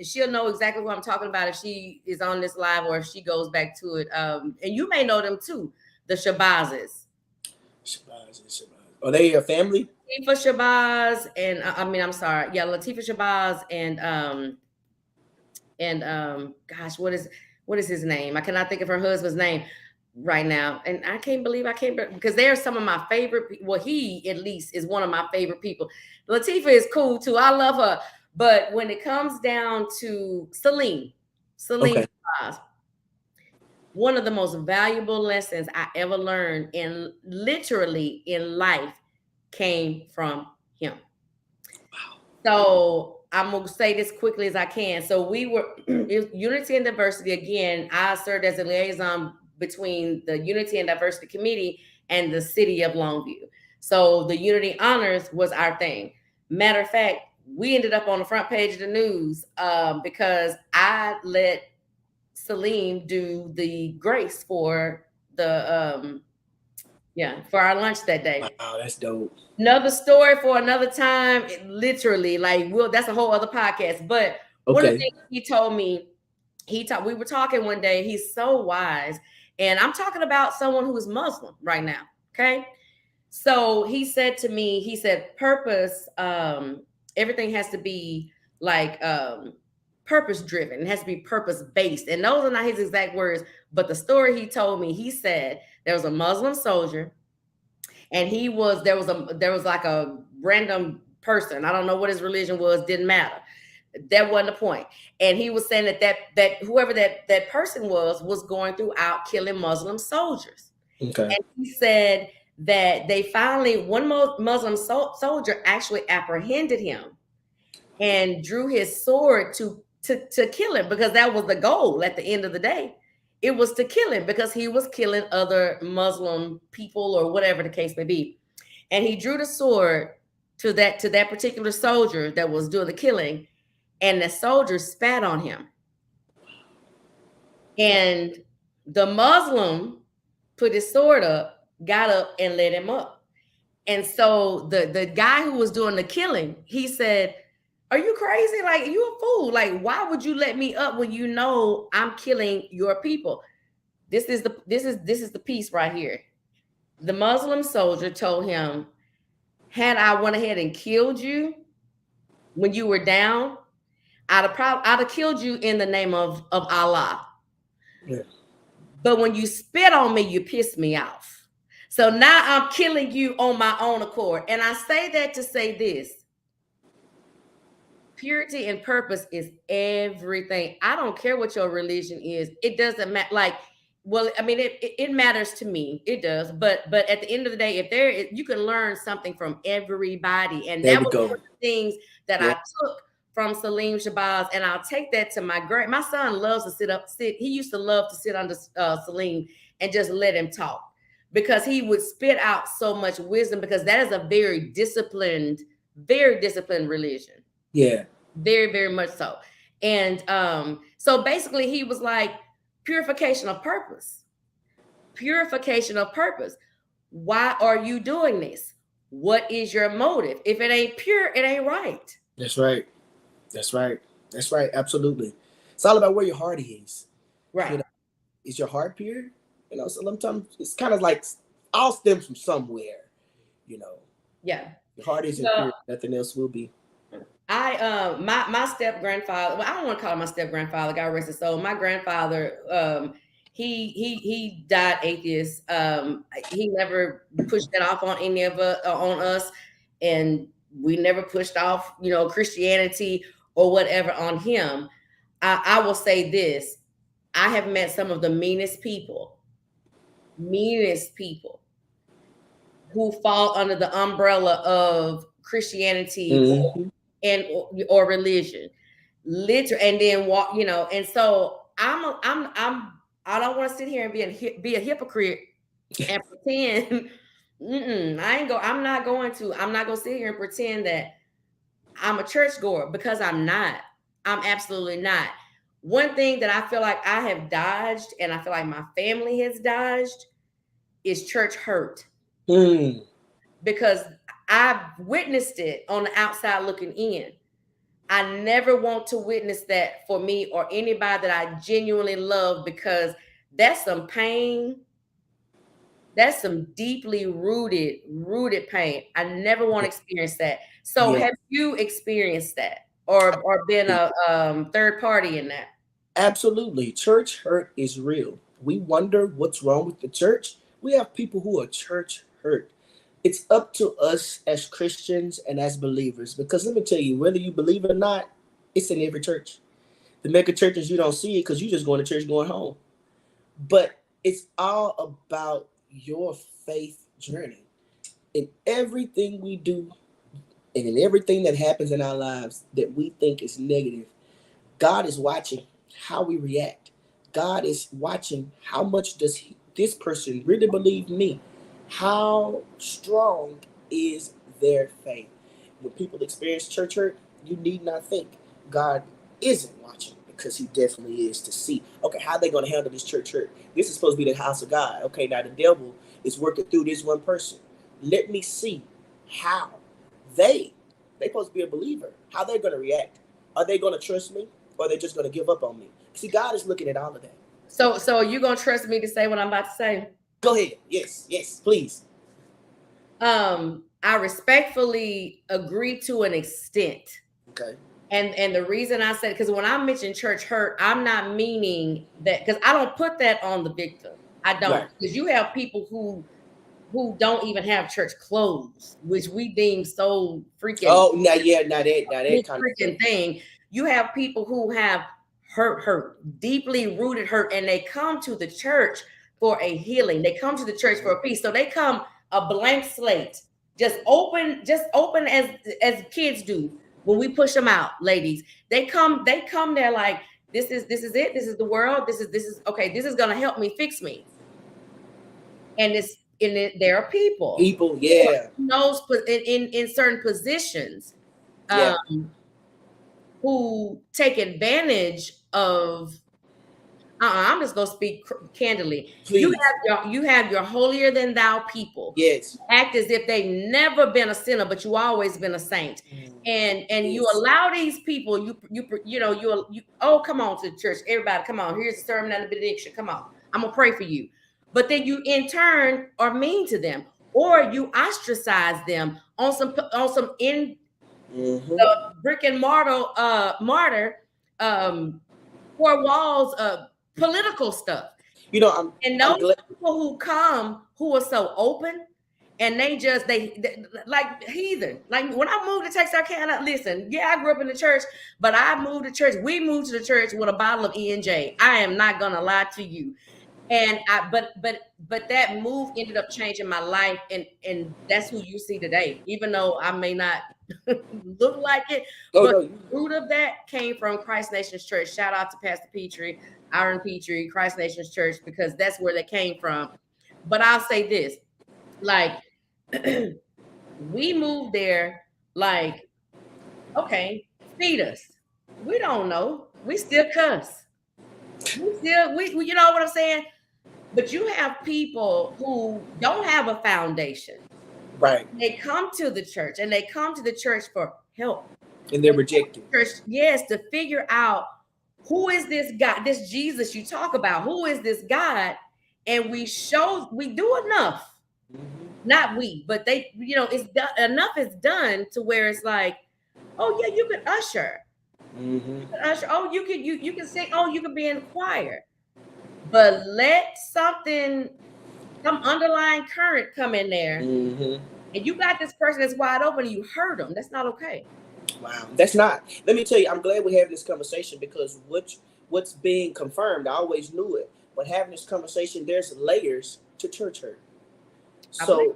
she'll know exactly what I'm talking about if she is on this live or if she goes back to it. And you may know them too, the Shabazes. Shabazz. Are they your family? Latifah Shabazz and I'm sorry, yeah, Latifah Shabazz and gosh, what is his name? I cannot think of her husband's name right now, and I can't believe because they are some of my favorite. Well, he at least is one of my favorite people. Latifah is cool too. I love her, but when it comes down to Celine Okay. Shabazz, one of the most valuable lessons I ever learned in literally in life came from him. So I'm gonna say this quickly as I can. So we were Unity and Diversity again. I served as a liaison between the Unity and Diversity Committee and the City of Longview. So the Unity Honors was our thing. Matter of fact, we ended up on the front page of the news because I let Celine do the grace for the for our lunch that day. Wow, that's dope. Another story for another time. Literally, like that's a whole other podcast. But one of the things he told me, we were talking one day. He's so wise, and I'm talking about someone who is Muslim right now. Okay, so he said to me, he said, purpose. Everything has to be like purpose driven. It has to be purpose based, and those are not his exact words. But the story he told me, he said there was a Muslim soldier. And there was like a random person. I don't know what his religion was, didn't matter. That wasn't the point. And he was saying that whoever that person was going throughout killing Muslim soldiers. Okay. And he said that they finally, one Muslim soldier actually apprehended him and drew his sword to kill him, because that was the goal at the end of the day. It was to kill him because he was killing other Muslim people or whatever the case may be. And he drew the sword to that particular soldier that was doing the killing, and the soldier spat on him. And the Muslim put his sword up, got up, and let him up. And so the guy who was doing the killing, he said, "Are you crazy? Like, you a fool. Like, why would you let me up when you know I'm killing your people?" This is the piece right here. The Muslim soldier told him, "Had I went ahead and killed you when you were down, I'd have killed you in the name of Allah. Yeah. But when you spit on me, you pissed me off. So now I'm killing you on my own accord." And I say that to say this. Purity and purpose is everything. I don't care what your religion is. It doesn't matter. Like, well, I mean, it matters to me. It does. But at the end of the day, you can learn something from everybody. And that was one of the things that I took from Celine Shabazz. And I'll take that to my son loves to sit. He used to love to sit under Celine and just let him talk, because he would spit out so much wisdom, because that is a very disciplined religion. Yeah. Very, very much so. And so basically he was like, purification of purpose. Purification of purpose. Why are you doing this? What is your motive? If it ain't pure, it ain't right. That's right. That's right. That's right. Absolutely. It's all about where your heart is. Right. You know, is your heart pure? You know, so sometimes it's kind of like all stems from somewhere, you know. Yeah. Your heart isn't pure, nothing else will be. My step grandfather, well, I don't want to call him my step grandfather, God rest his soul. My grandfather, he died atheist. He never pushed that off on any of us, on us, and we never pushed off, Christianity or whatever on him. I will say this: I have met some of the meanest people who fall under the umbrella of Christianity. Mm-hmm. or religion, and then walk, and so I don't want to sit here and be a hypocrite and pretend. I'm not going to sit here and pretend that I'm a churchgoer, because I'm not. I'm absolutely not. One thing that I feel like I have dodged, and I feel like my family has dodged, is church hurt. Because I've witnessed it on the outside looking in. I never want to witness that for me or anybody that I genuinely love, because that's some pain. That's some deeply rooted pain. I never want to experience that. So Yeah, have you experienced that or been a third party in that? absolutely. Church hurt is real. We wonder what's wrong with the church. We have people who are church hurt. It's up to us as Christians and as believers, because let me tell you, whether you believe it or not, it's in every church. The mega churches, you don't see it because you just going to church going home. But it's all about your faith journey. In everything we do and in everything that happens in our lives that we think is negative, God is watching how we react. God is watching how much does this person really believe me? How strong is their faith? When people experience church hurt, you need not think God isn't watching, because he definitely is, to see, okay, how are they going to handle this church hurt? This is supposed to be the house of God. Okay, now the devil is working through this one person. Let me see how they supposed to be a believer, how they're going to react. Are they going to trust me, or are they just going to give up on me? See, God is looking at all of that. So are you gonna trust me to say what I'm about to say? Go ahead. Yes, yes, please. I respectfully agree to an extent. Okay. And the reason I said, because when I mention church hurt, I'm not meaning that, because I don't put that on the victim. I don't, Right. because you have people who don't even have church clothes, which we deem so freaking Oh, now that kind of freaking stuff. thing. You have people who have hurt, deeply rooted hurt, and they come to the church for a healing. They come to the church for a peace. So they come a blank slate, just open as kids do when we push them out, ladies. They come there like, this is it. This is the world. This is okay. This is gonna help me fix me. And it's in it. There are people People, yeah, who knows in certain positions, yeah, um, who take advantage of. I'm just gonna speak candidly. please, You have your holier than thou people yes, act as if they've never been a sinner, but you always been a saint. And you yes, allow these people, you oh, come on to the church, everybody, come on. Here's the sermon and the benediction. Come on, I'm gonna pray for you. But then you in turn are mean to them, or you ostracize them on some in mm-hmm. the brick and martyr four walls of political stuff. You know, I'm, And I'm those glad. people who come who are so open, and they like heathen. Like when I moved to Texarkana, listen, yeah, I grew up in the church, but I moved to church. We moved to the church with a bottle of E&J. I am not gonna lie to you. And but that move ended up changing my life, and that's who you see today, even though I may not look like it. Oh But no, the root of that came from Christ Nations Church. Shout out to Pastor Petrie, Aaron Petrie, Christ Nations Church, because that's where they came from. But I'll say this, like we moved there, like, okay, feed us. We don't know. We still cuss. We you know what I'm saying? But you have people who don't have a foundation. right, They come to the church, and they come to the church for help. and they're rejected. Church, yes, to figure out who is this God, this Jesus you talk about, who is this God? And we do enough. Mm-hmm. Not we, but they, it's done, enough is done to where it's like, oh yeah, you can usher. Mm-hmm. Usher. Oh, you can sing. Oh, you can be in choir. But let some underlying current come in there, Mm-hmm. and you got this person that's wide open, and you hurt them. That's not okay. Wow, that's not. Let me tell you, I'm glad we're having this conversation, because what's being confirmed, I always knew it. But having this conversation, there's layers to church hurt. So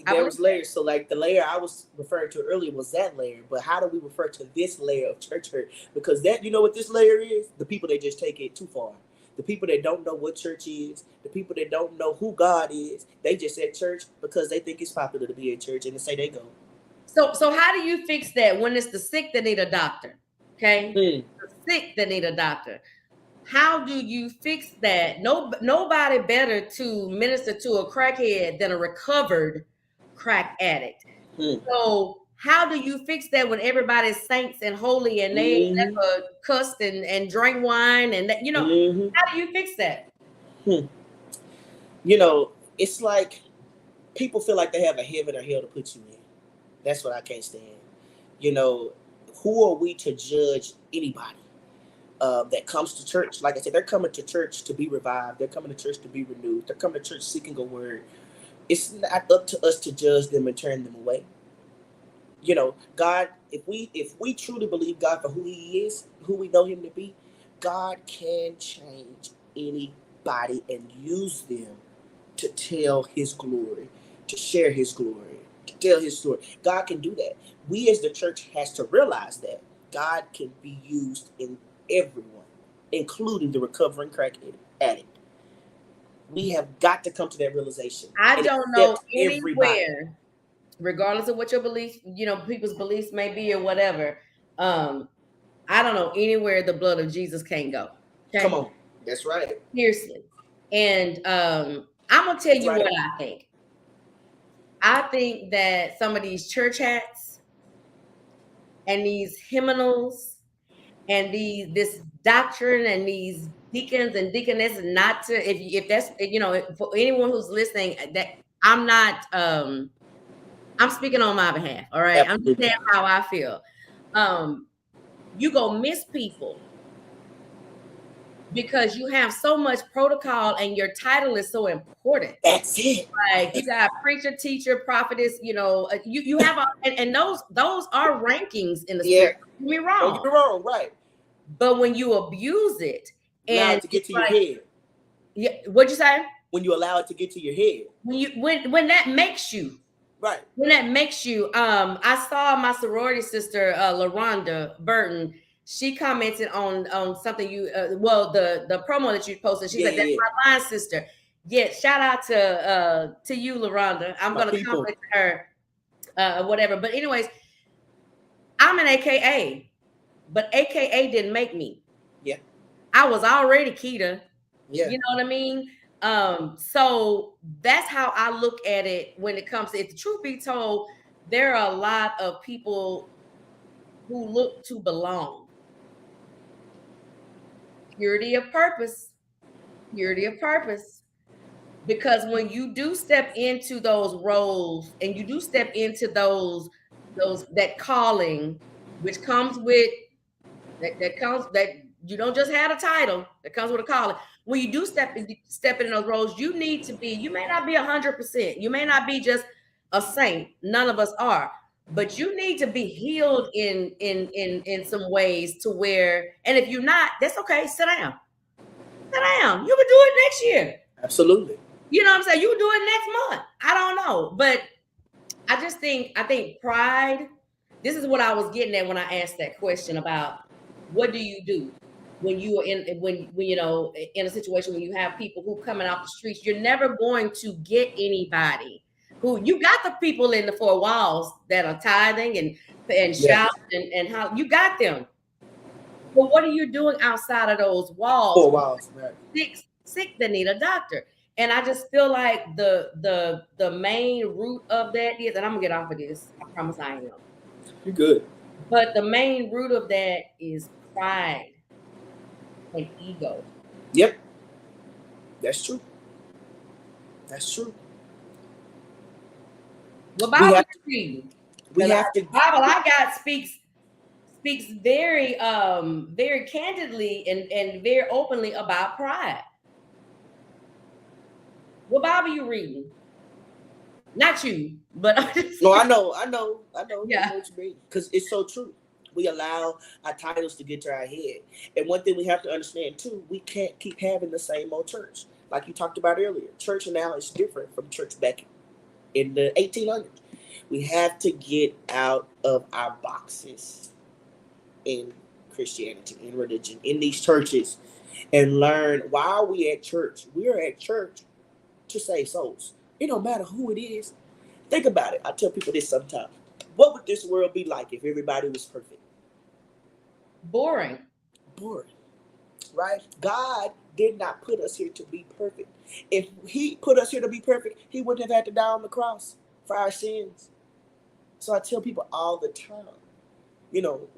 there was layers. So like the layer I was referring to earlier was that layer. But how do we refer to this layer of church hurt? Because that, you know what this layer is? The people that just take it too far. The people that don't know what church is, the people that don't know who God is, they just at church because they think it's popular to be at church, and they say they go. So how do you fix that when it's the sick that need a doctor? Okay, the sick that need a doctor. How do you fix that? Nobody better to minister to a crackhead than a recovered crack addict. So how do you fix that when everybody's saints and holy and they never cussed and drank wine and that, how do you fix that? It's like people feel like they have a heaven or hell to put you in. That's what I can't stand. Who are we to judge anybody that comes to church? Like I said, they're coming to church to be revived. They're coming to church to be renewed. They're coming to church seeking a word. It's not up to us to judge them and turn them away. God, if we truly believe God for who he is, who we know him to be, God can change anybody and use them to tell his glory, to share his glory, to tell his story. God can do that. We as the church has to realize that God can be used in everyone, including the recovering crack addict. We have got to come to that realization. I don't know anywhere, regardless of what your beliefs, people's beliefs may be or whatever. I don't know anywhere the blood of Jesus can't go. Okay? Come on. That's right. Seriously. And I'm going to tell you what I think. I think that some of these church hats and these hymnals and this doctrine and these deacons and deaconesses, not to, if that's, for anyone who's listening, that I'm not, I'm speaking on my behalf. All right. Absolutely. I'm just saying how I feel. You go miss people because you have so much protocol and your title is so important. That's it. Like you got preacher, teacher, prophetess, you have and those are rankings in the spirit. Don't get me wrong. Don't get me wrong, right. But when you abuse it and to get to your head. Yeah, what'd you say? When you allow it to get to your head. When that makes you. Right. When that makes you, I saw my sorority sister, LaRonda Burton. She commented on something the promo that you posted. She's like, that's my line sister. Yeah, shout out to you, LaRonda. I'm going to comment to her, whatever. But anyways, I'm an AKA, but AKA didn't make me. Yeah. I was already Keeta. Yeah. You know what I mean? So that's how I look at it when it comes to, if the truth be told, there are a lot of people who look to belong. Purity of purpose. Because when you do step into those roles and you do step into that calling, which comes with that you don't just have a title, that comes with a calling. When you do step in those roles, you need to be, you may not be 100%. You may not be just a saint. None of us are. But you need to be healed in some ways to where, and if you're not, that's okay. Sit down. You can do it next year. Absolutely. You know what I'm saying? You can do it next month. I don't know. But I think pride, this is what I was getting at when I asked that question about what do you do when you are in a situation when you have people who coming off the streets. You're never going to get anybody who, you got the people in the four walls that are tithing and shouting and how you got them. But what are you doing outside of those walls? 4 walls, right. Sick that need a doctor. And I just feel like the main root of that is, and I'm gonna get off of this. I promise I am. You're good. But the main root of that is pride and ego. Yep. That's true. Well, Bible I got speaks very very candidly and very openly about pride. What Bible you reading? Not you, but no, I know. Yeah, what you mean, because it's so true. We allow our titles to get to our head, and one thing we have to understand too: we can't keep having the same old church, like you talked about earlier. Church now is different from church back in the 1800s. We have to get out of our boxes in Christianity, in religion, in these churches, and learn why are we at church? We are at church to save souls. It don't matter who it is. Think about it. I tell people this sometimes. What would this world be like if everybody was perfect? Boring. Right? God did not put us here to be perfect. If he put us here to be perfect, he wouldn't have had to die on the cross for our sins. So I tell people all the time,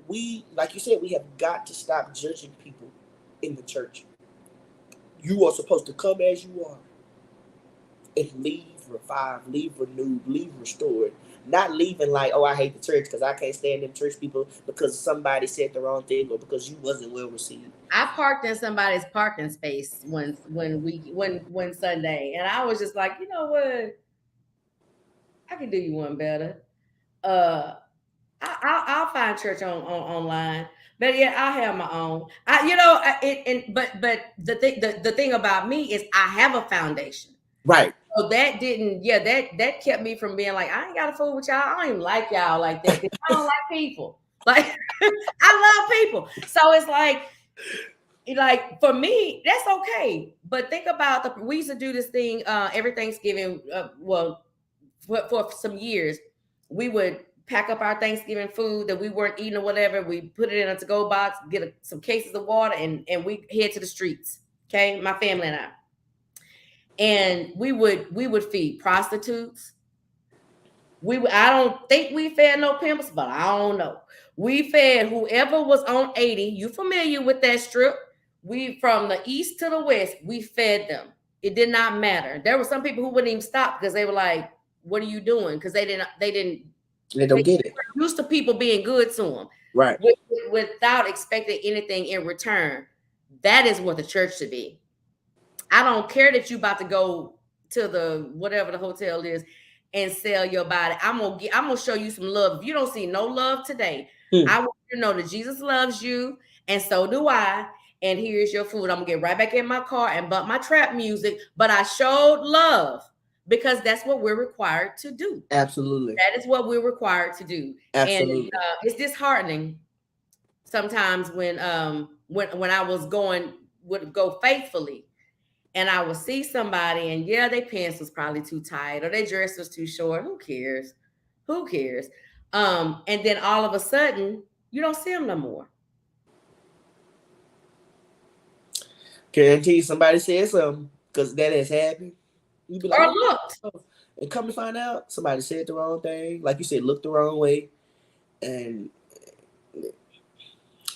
we, like you said, we have got to stop judging people in the church. You are supposed to come as you are and leave revived, leave renewed, leave restored. Not leaving like, oh, I hate the church because I can't stand them church people because somebody said the wrong thing or because you wasn't well received. I parked in somebody's parking space one Sunday, and I was just like, you know what? I can do you one better. Uh, I'll find church on online, but yeah, I have my own. But the thing about me is I have a foundation. Right. So that didn't, that kept me from being like, I ain't got to fool with y'all. I don't even like y'all like that. I don't like people. Like I love people. So it's like for me, that's okay. But think about we used to do this thing every Thanksgiving. For some years, we would pack up our Thanksgiving food that we weren't eating or whatever. We put it in a to-go box, get some cases of water, and we head to the streets. Okay, my family and I. And we would feed prostitutes. I don't think we fed no pimps, but I don't know. We fed whoever was on 80. You familiar with that strip? We from the east to the west, we fed them. It did not matter. There were some people who wouldn't even stop because they were like, "What are you doing?" Because they don't get it. Used to people being good to them, right? Without expecting anything in return. That is what the church should be. I don't care that you about to go to the whatever the hotel is and sell your body. I'm gonna show you some love. If you don't see no love today, I want you to know that Jesus loves you, and so do I. And here's your food. I'm gonna get right back in my car and bump my trap music. But I showed love because that's what we're required to do. Absolutely, that is what we're required to do. Absolutely, and it's disheartening sometimes when I would go faithfully. And I would see somebody and their pants was probably too tight or their dress was too short. Who cares? And then all of a sudden, you don't see them no more. Guarantee somebody said something because that has happened. You be like, or looked. And come to find out, somebody said the wrong thing. Like you said, looked the wrong way. And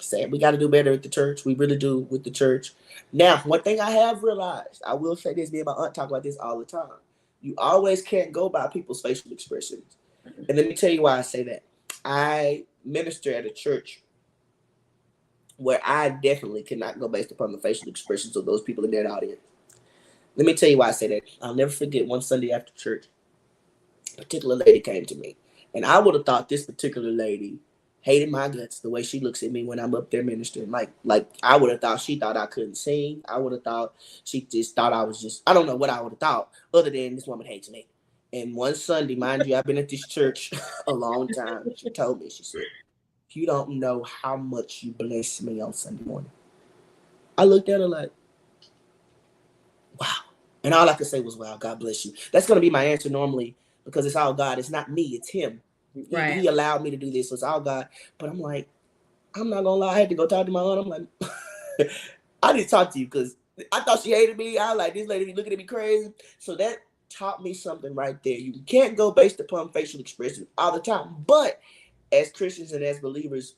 said, we got to do better at the church. We really do with the church. Now, one thing I have realized, I will say this, me and my aunt talk about this all the time. You always can't go by people's facial expressions. And let me tell you why I say that. I minister at a church where I definitely cannot go based upon the facial expressions of those people in that audience. Let me tell you why I say that. I'll never forget one Sunday after church, a particular lady came to me. And I would have thought this particular lady hated my guts the way she looks at me when I'm up there ministering. Like I would have thought she thought I couldn't sing. I would have thought she just thought I was just, I don't know what I would have thought other than this woman hates me. And one Sunday, mind you, I've been at this church a long time. She told me, she said, you don't know how much you blessed me on Sunday morning. I looked at her like, wow. And all I could say was, wow, God bless you. That's going to be my answer normally because it's all God. It's not me. It's him. Right. He allowed me to do this. So it's all God. But I'm like, I'm not going to lie. I had to go talk to my aunt. I'm like, I didn't talk to you because I thought she hated me. I like, this lady looking at me crazy. So that taught me something right there. You can't go based upon facial expression all the time. But as Christians and as believers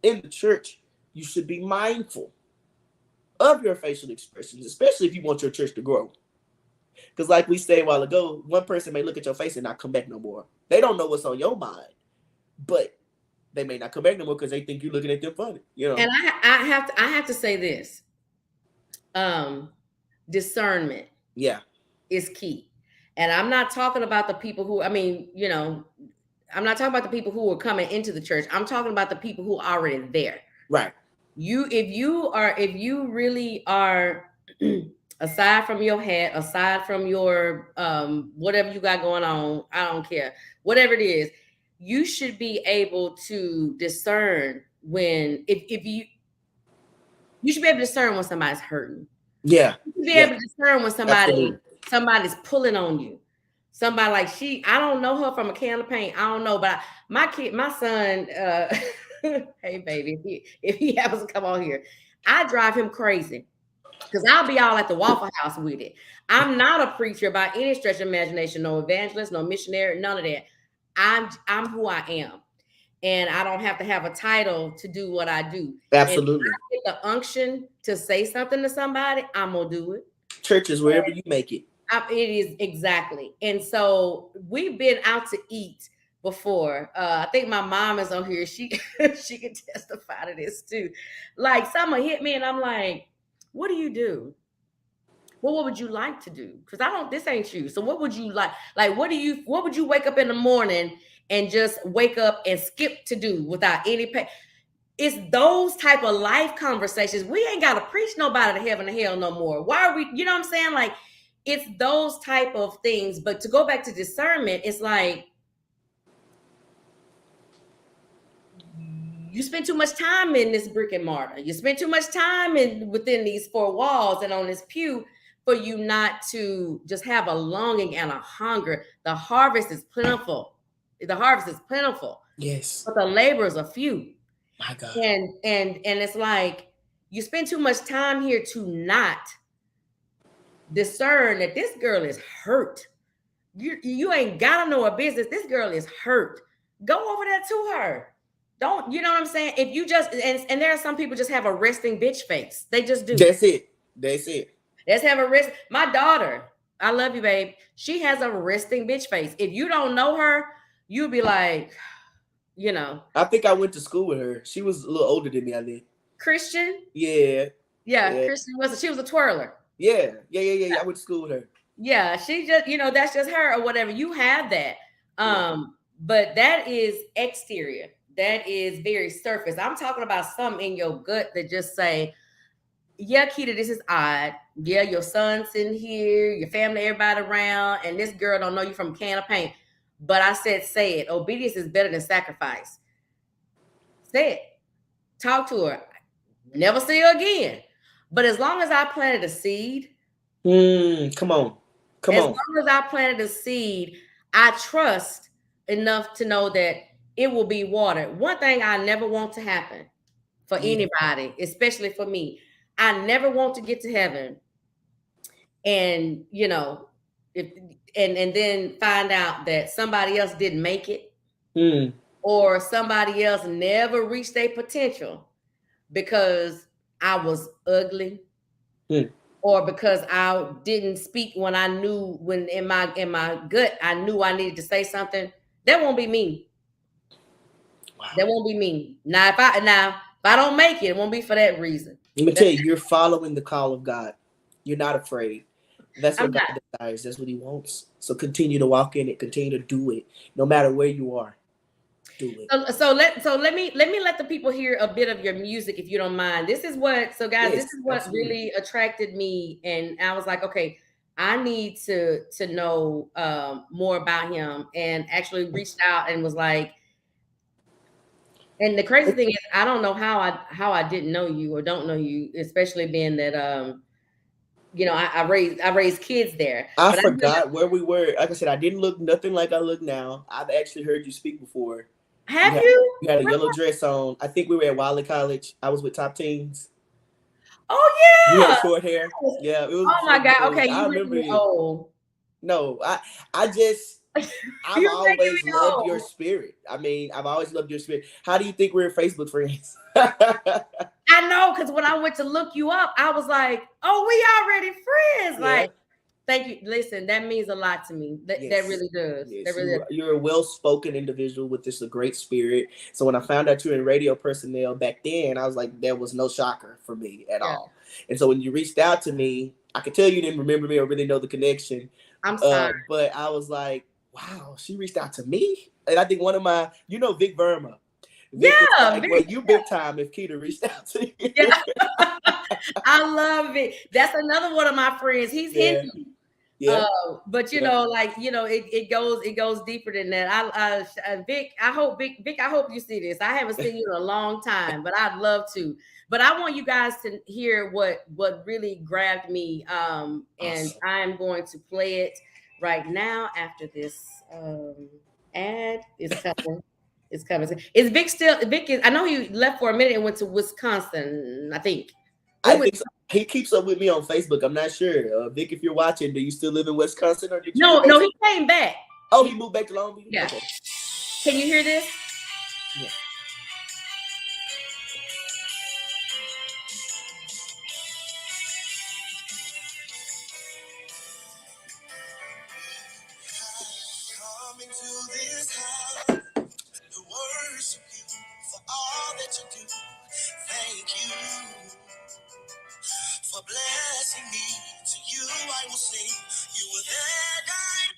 in the church, you should be mindful of your facial expressions, especially if you want your church to grow. Because like we said a while ago, one person may look at your face and not come back no more. They don't know what's on your mind, but they may not come back no more because they think you're looking at them funny. You know. And I have to say this. Discernment. Yeah. Is key. And I'm not talking about the people who, I'm not talking about the people who are coming into the church. I'm talking about the people who are already there. Right. If you really are aside from your hat, aside from your whatever you got going on, I don't care. Whatever it is, you should be able to discern when you should be able to discern when somebody's hurting. Yeah. You should be able to discern when somebody's pulling on you. Somebody like I don't know her from a can of paint. I don't know, but my son, hey baby, if he happens to come on here, I drive him crazy because I'll be all at the Waffle House with it. I'm not a preacher by any stretch of imagination, no evangelist, no missionary, none of that. I'm who I am, and I don't have to have a title to do what I do. Absolutely. And if I get the unction to say something to somebody, I'm gonna do it. Churches, wherever you make it. It is exactly. And so we've been out to eat before. I think my mom is on here. She she can testify to this too. Like someone hit me and I'm like, what do you do? Well, what would you like to do? Because this ain't you. So what would you like? Like, what would you wake up in the morning and just wake up and skip to do without any pay? It's those type of life conversations. We ain't got to preach nobody to heaven and hell no more. Why are we, you know what I'm saying? Like, it's those type of things. But to go back to discernment, it's like, you spend too much time in this brick and mortar. You spend too much time within these four walls and on this pew for you not to just have a longing and a hunger. The harvest is plentiful. The harvest is plentiful. Yes. But the laborers are few. My God. And it's like you spend too much time here to not discern that this girl is hurt. You ain't gotta know her business. This girl is hurt. Go over there to her. Don't, you know what I'm saying? If you just, and there are some people just have a resting bitch face. They just do. That's it. That's it. Let's have a rest. My daughter, I love you, babe. She has a resting bitch face. If you don't know her, you'll be like, you know. I think I went to school with her. She was a little older than me, I think. Christian? Yeah. Yeah. Christian she was a twirler. Yeah. I went to school with her. Yeah, she just, that's just her or whatever. You have that. But that is exterior. That is very surface. I'm talking about something in your gut that just say, yeah, Keeta, this is odd. Yeah, your son's sitting here, your family, everybody around, and this girl don't know you from a can of paint. But I said, say it. Obedience is better than sacrifice. Say it. Talk to her. Never see her again. But as long as I planted a seed, come on. As long as I planted a seed, I trust enough to know that it will be watered. One thing I never want to happen for anybody, especially for me, I never want to get to heaven and, and then find out that somebody else didn't make it or somebody else never reached their potential because I was ugly or because I didn't speak when I knew, when in my gut, I knew I needed to say something. That won't be me. Wow. That won't be me. Now, if I don't make it, it won't be for that reason. Let me tell you, you're following the call of God. You're not afraid. That's what God desires. That's what he wants. So continue to walk in it. Continue to do it. No matter where you are. Do it. So let me let the people hear a bit of your music, if you don't mind. This is what really attracted me. And I was like, okay, I need to know more about him, and actually reached out and was like, and the crazy thing is, I don't know how I didn't know you or don't know you, especially being that I raised kids there. I forgot where we were. Like I said, I didn't look nothing like I look now. I've actually heard you speak before. Have you? You had a yellow dress on. I think we were at Wiley College. I was with Top Teens. Oh yeah. You had short hair. Yeah. It was, oh my God. Okay, I remember it. Oh. No, I've always loved your spirit. I mean, I've always loved your spirit. How do you think we're Facebook friends? I know, because when I went to look you up, I was like, oh, we already friends. Yeah. Like, thank you. Listen, that means a lot to me. That really does. Yes. That really you're a well-spoken individual with just a great spirit. So when I found out you were in radio personnel back then, I was like, there was no shocker for me at all. And so when you reached out to me, I could tell you didn't remember me or really know the connection. I'm sorry. But I was like, wow, she reached out to me. And I think one of my, Vic Verma. Vic you big time if Keeta reached out to you. Yeah. I love it. That's another one of my friends. He's Hindi. Yeah. But it goes deeper than that. Vic, I hope you see this. I haven't seen you in a long time, but I'd love to. But I want you guys to hear what really grabbed me. And I'm going to play it right now after this ad is coming. It's coming. Is Vic still? I know he left for a minute and went to Wisconsin, I think. I think so. He keeps up with me on Facebook. I'm not sure. Vic, if you're watching, do you still live in Wisconsin or did you? No, he came back. Oh, he moved back to Long Beach? Yeah. Okay. Can you hear this? Yeah. Coming to this house to worship you for all that you do. Thank you for blessing me. To you I will sing. You were there, guide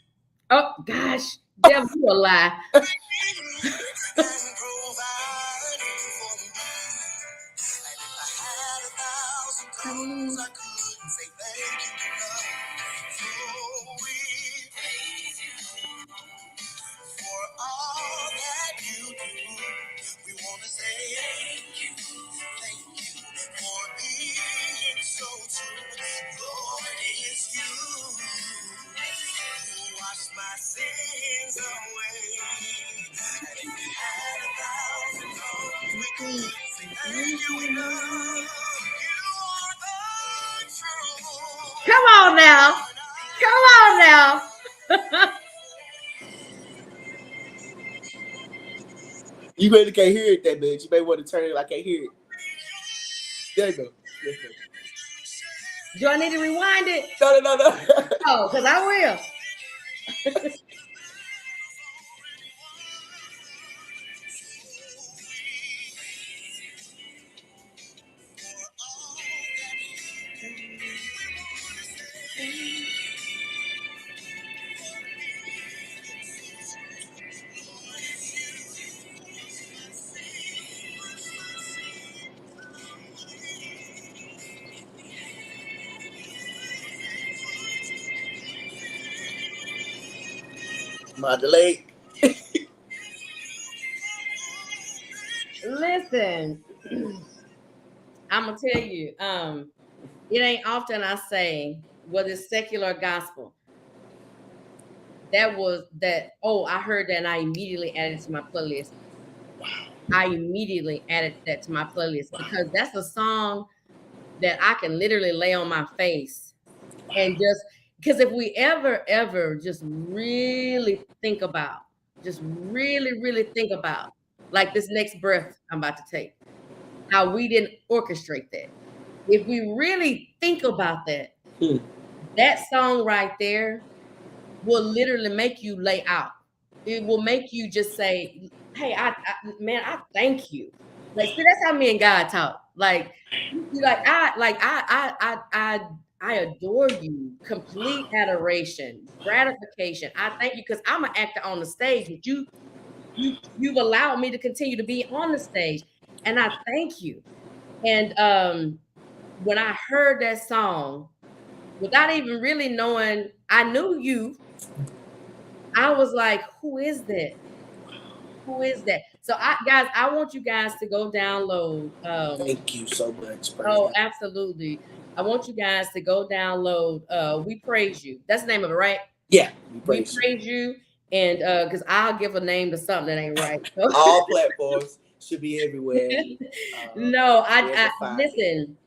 Oh gosh, devil, you a lie. and providing for me. And if I had 1,000 tongues, I couldn't say thank you enough. So we praise you for all that you do. We want to say thank you for being so true. Lord, it's you who washed my sins away. And if we had 1,000 tongues, we couldn't say thank you enough. You are the truth. Come on now. Come on now. You really can't hear it that much. You may want to turn it. I can't hear it. There you go. Yes, sir. Do I need to rewind it? No. Oh, because I will. My delay. Listen, I'm gonna tell you, it ain't often I say whether it's secular or gospel. I heard that and I immediately added it to my playlist. I immediately added that to my playlist because that's a song that I can literally lay on my face and just because if we ever just really think about, just really think about like this next breath I'm about to take, how we didn't orchestrate that. If we really think about that, that song right there will literally make you lay out. It will make you just say, "Hey, man, I thank you." Like, see, that's how me and God talk. Like, I adore you. Complete adoration, gratification. I thank you because I'm an actor on the stage, but you've allowed me to continue to be on the stage, and I thank you. And when I heard that song, without even really knowing, I knew you. I was like, who is that? Who is that? So I want you guys to go download. Thank you so much. Oh, absolutely. I want you guys to go download We Praise You. That's the name of it, right? Yeah, We Praise You. And because I'll give a name to something that ain't right. So. All platforms should be everywhere. No, I listen.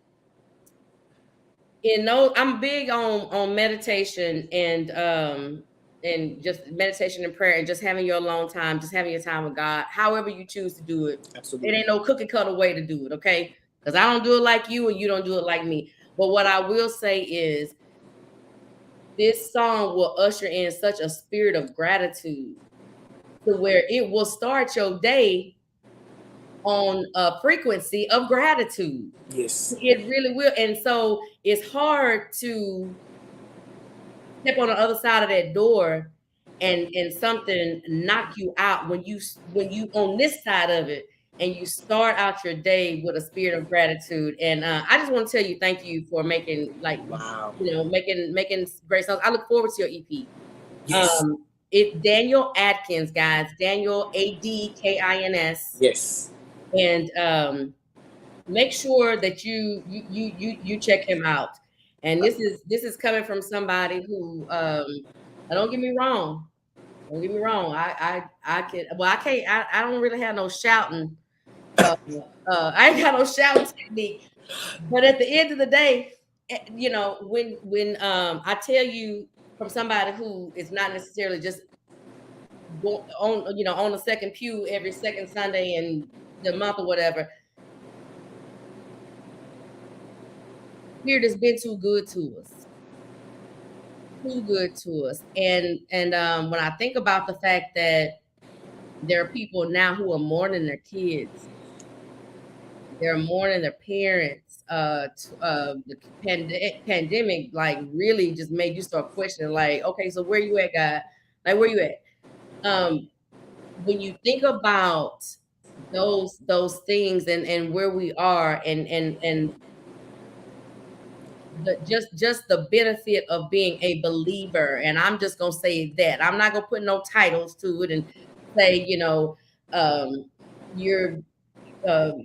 I'm big on meditation and just meditation and prayer and just having your alone time, just having your time with God, however you choose to do it. Absolutely. It ain't no cookie cutter way to do it, okay? Because I don't do it like you and you don't do it like me. But what I will say is this song will usher in such a spirit of gratitude to where it will start your day on a frequency of gratitude. Yes. It really will. And so it's hard to step on the other side of that door and something knock you out when you on this side of it and you start out your day with a spirit of gratitude. And I just want to tell you thank you for making making great songs. I look forward to your EP. Yes. It's Daniel Adkins, guys. Daniel Adkins. Yes. And make sure that you check him out. And this is coming from somebody who don't get me wrong. Don't get me wrong. I don't really have no shouting. I ain't got no shouting technique. But at the end of the day, when I tell you from somebody who is not necessarily just on the second pew every second Sunday in the month or whatever. Spirit has been too good to us. Too good to us. And when I think about the fact that there are people now who are mourning their kids, they're mourning their parents. The pandemic like really just made you start questioning, like, okay, so where you at, God? Like, where you at? When you think about those things and where we are and just the benefit of being a believer, and I'm just gonna say that I'm not gonna put no titles to it and say, you're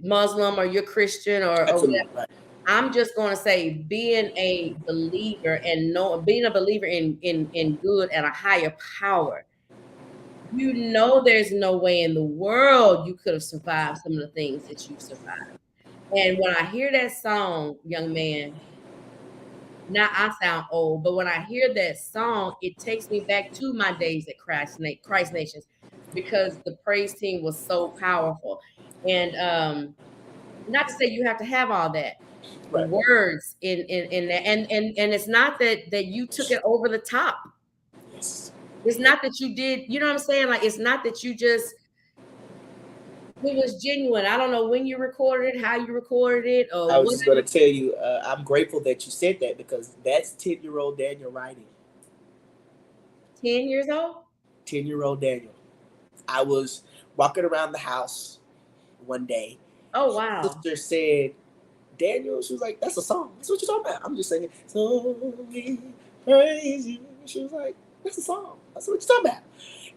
Muslim or you're Christian or whatever. Right. I'm just going to say being a believer and being a believer in good and a higher power. There's no way in the world you could have survived some of the things that you've survived. And when I hear that song, young man, now I sound old, but when I hear that song, it takes me back to my days at Christ Nations, because the praise team was so powerful. And not to say you have to have all that. The Right. words in that, and it's not that you took it over the top. Yes. It's not that you did, you know what I'm saying? Like, it's not that you just, it was genuine. I don't know when you recorded it, how you recorded it, or I was just going to tell you, I'm grateful that you said that, because that's 10-year-old Daniel writing. 10 years old? 10-year-old Daniel. I was walking around the house one day. Oh, wow. My sister said, Daniel, she was like, that's a song. That's what you're talking about. I'm just singing, so we praise you. She was like, that's a song. That's what you're talking about.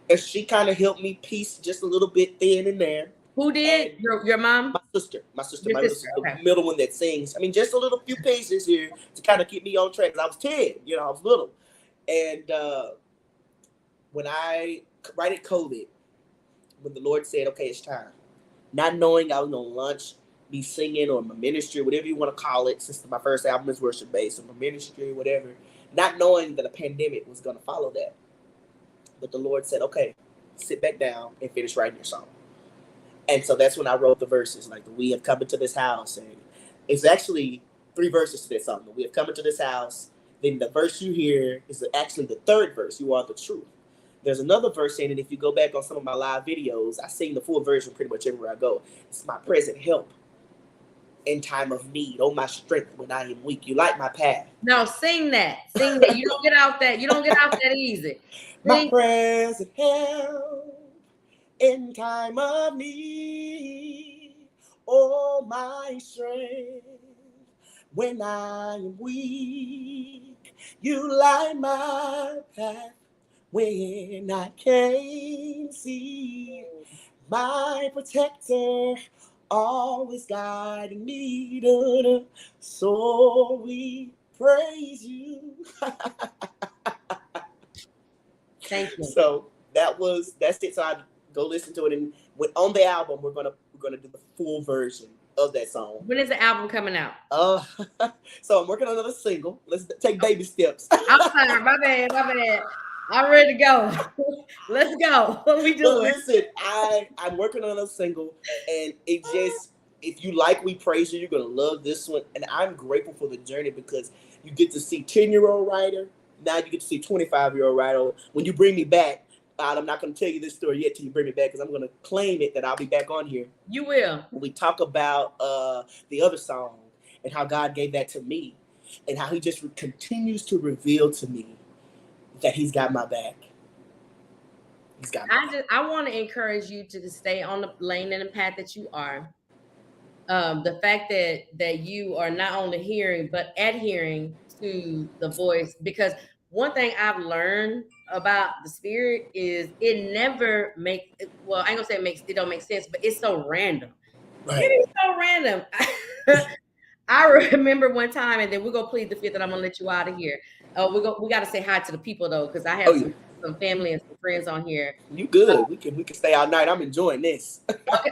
And she kind of helped me piece just a little bit then and there. Who did? Your mom? My sister. Your sister, okay. The middle one that sings. I mean, just a little few pieces here to kind of keep me on track. Because I was 10, I was little. And when I, right at COVID, when the Lord said, okay, it's time, not knowing I was on lunch, be singing, or my ministry, whatever you want to call it, since my first album is worship based, or my ministry, whatever, not knowing that a pandemic was going to follow that. But the Lord said, okay, sit back down and finish writing your song. And so that's when I wrote the verses, like, we have come into this house. And it's actually 3 verses to that song. We have come into this house. Then the verse you hear is actually the 3rd verse, you are the truth. There's another verse in it. If you go back on some of my live videos, I sing the full version pretty much everywhere I go. It's my present help in time of need. Oh, my strength when I am weak. You light my path. No, sing that. Sing that. You don't get out that. You don't get out that easy. My present help in time of need. Oh, my strength when I am weak. You light my path when I can't see. My protector, always guiding me. So we praise you. Thank you. So that's it. So I go listen to it, and on the album we're gonna do the full version of that song. When is the album coming out? So I'm working on another single. Let's take baby steps. I'm sorry, my bad. I'm ready to go. Let's go. What we doing? Listen, I'm working on another single, and it just, if you like We Praise You, you're gonna love this one. And I'm grateful for the journey, because you get to see 10-year-old writer. Now you get to see 25-year-old writer. When you bring me back, I'm not going to tell you this story yet till you bring me back, because I'm going to claim it that I'll be back on here. You will. When we talk about the other song and how God gave that to me, and how he just continues to reveal to me that he's got my back. He's got my back. I want to encourage you to stay on the lane and the path that you are. The fact that you are not only hearing but adhering to the voice, because one thing I've learned about the Spirit is it never makes, well, I ain't gonna say it don't make sense, but it's so random. Right. It is so random. I remember one time, and then we're gonna plead the fifth, and I'm gonna let you out of here. We got to say hi to the people though, because I have some family and some friends on here. You good? We can stay all night. I'm enjoying this. Okay.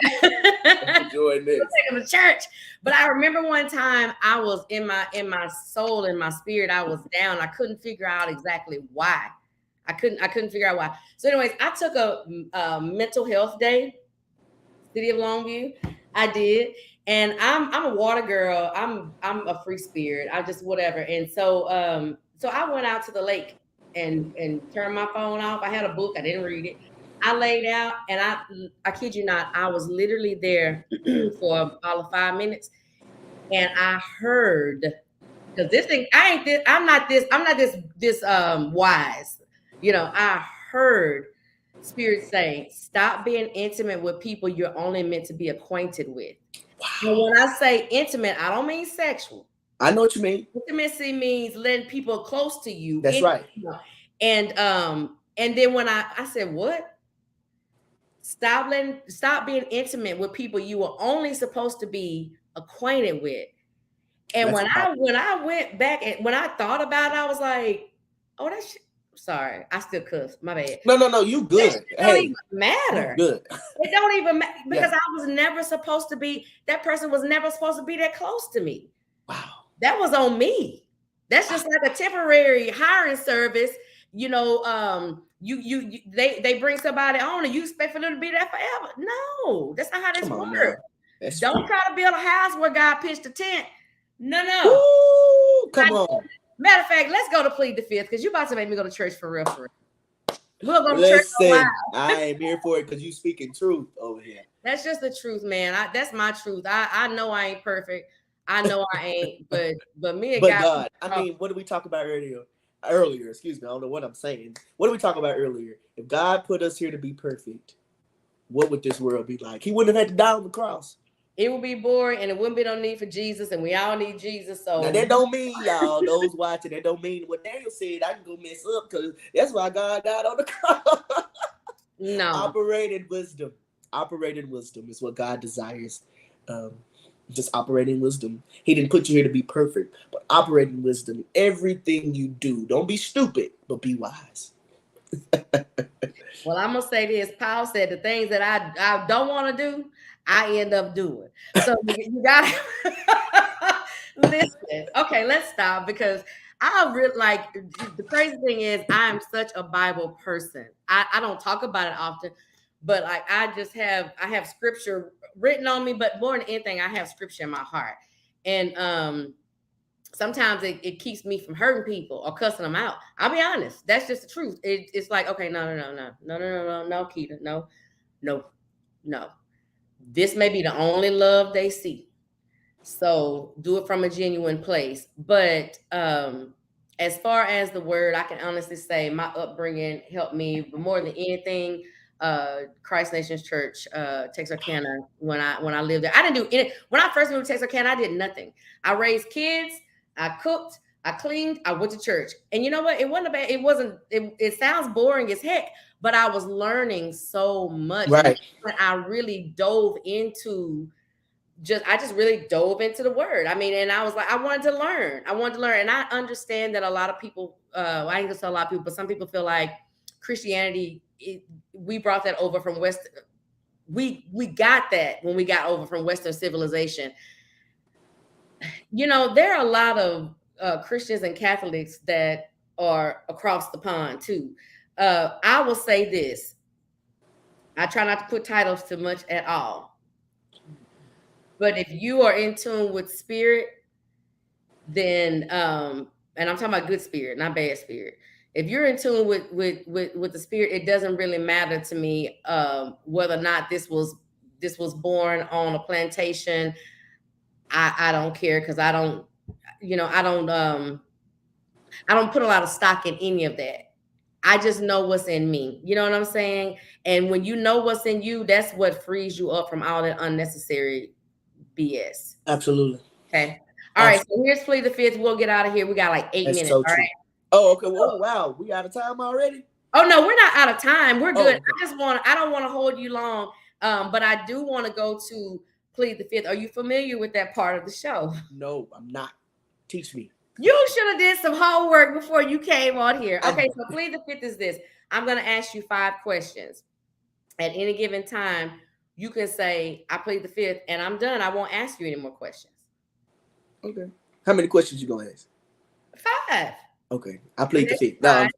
I'm enjoying this. We'll take them to church. But I remember one time I was in my soul, in my spirit, I was down. I couldn't figure out exactly why I couldn't figure out why. So anyways, I took a mental health day, City of Longview. I did. And I'm a water girl. I'm a free spirit. I just whatever. And so so I went out to the lake and turned my phone off. I had a book. I didn't read it. I laid out and I kid you not, I was literally there for all of 5 minutes. And I heard, because this thing, I'm not this wise. You know, I heard Spirit saying, stop being intimate with people you're only meant to be acquainted with. Wow. And when I say intimate, I don't mean sexual. I know what you mean. Intimacy means letting people close to you. That's right. And then when I said, what? Stop being intimate with people you were only supposed to be acquainted with. And when I went back and when I thought about it, I was like, oh, that's sorry. I still cuss. My bad. No, you good. It don't even matter. Good. It don't even matter because I was never supposed to be, that person was never supposed to be that close to me. Wow. That was on me. That's just like a temporary hiring service. You know, they bring somebody on and you expect for them to be there forever. No, that's not how this works. Don't try to build a house where God pitched a tent. No. Ooh, come on. Matter of fact, let's go to plead the fifth because you about to make me go to church for real. We'll go to church for a while. I am here for it because you speaking truth over here. That's just the truth, man. That's my truth. I know I ain't perfect. I know I ain't, but me and God. I mean, what did we talk about earlier? Excuse me. I don't know what I'm saying. What did we talk about earlier? If God put us here to be perfect, what would this world be like? He wouldn't have had to die on the cross. It would be boring, and it wouldn't be no need for Jesus, and we all need Jesus. So now, that don't mean, y'all, those watching, that don't mean what Daniel said. I can go mess up because that's why God died on the cross. No. Operating wisdom is what God desires. Just operating wisdom. He didn't put you here to be perfect, but operating wisdom. Everything you do, don't be stupid, but be wise. Well, I'm gonna say this. Paul said the things that I don't want to do, I end up doing. So you gotta listen. Okay, let's stop because I really like the crazy thing is I'm such a Bible person. I don't talk about it often, but like I have scripture written on me, but more than anything, I have scripture in my heart. And sometimes it keeps me from hurting people or cussing them out. I'll be honest. That's just the truth. It's like, okay, no, Keeta, no. This may be the only love they see. So do it from a genuine place. But as far as the word, I can honestly say my upbringing helped me, but more than anything, Christ Nations Church, Texarkana, when I lived there. I didn't do it. When I first moved to Texarkana, I did nothing. I raised kids, I cooked, I cleaned, I went to church. And you know what? It wasn't bad. It sounds boring as heck, but I was learning so much. Right. But I really dove into I just really dove into the word. I mean, and I was like, I wanted to learn. And I understand that a lot of people, I ain't gonna say a lot of people, but some people feel like Christianity, we brought that over from West. We got that when we got over from Western civilization. You know, there are a lot of Christians and Catholics that are across the pond too. I will say this. I try not to put titles too much at all. But if you are in tune with spirit, then and I'm talking about good spirit, not bad spirit. If you're in tune with the spirit, it doesn't really matter to me whether or not this was born on a plantation. I don't care because I don't put a lot of stock in any of that. I just know what's in me. You know what I'm saying? And when you know what's in you, that's what frees you up from all that unnecessary BS. Absolutely. Okay. All right. So here's plead the fifth. We'll get out of here. We got like 8 minutes. So all right. Oh, okay. Well, wow. We out of time already? Oh no, we're not out of time. We're good. Okay. I don't want to hold you long. But I do want to go to plead the fifth. Are you familiar with that part of the show? No, I'm not. Teach me. You should have did some homework before you came on here. Okay, so plead the fifth is this. I'm going to ask you 5 questions. At any given time, you can say, I plead the fifth, and I'm done. I won't ask you any more questions. Okay. How many questions you going to ask? 5. Okay. I plead the fifth. No,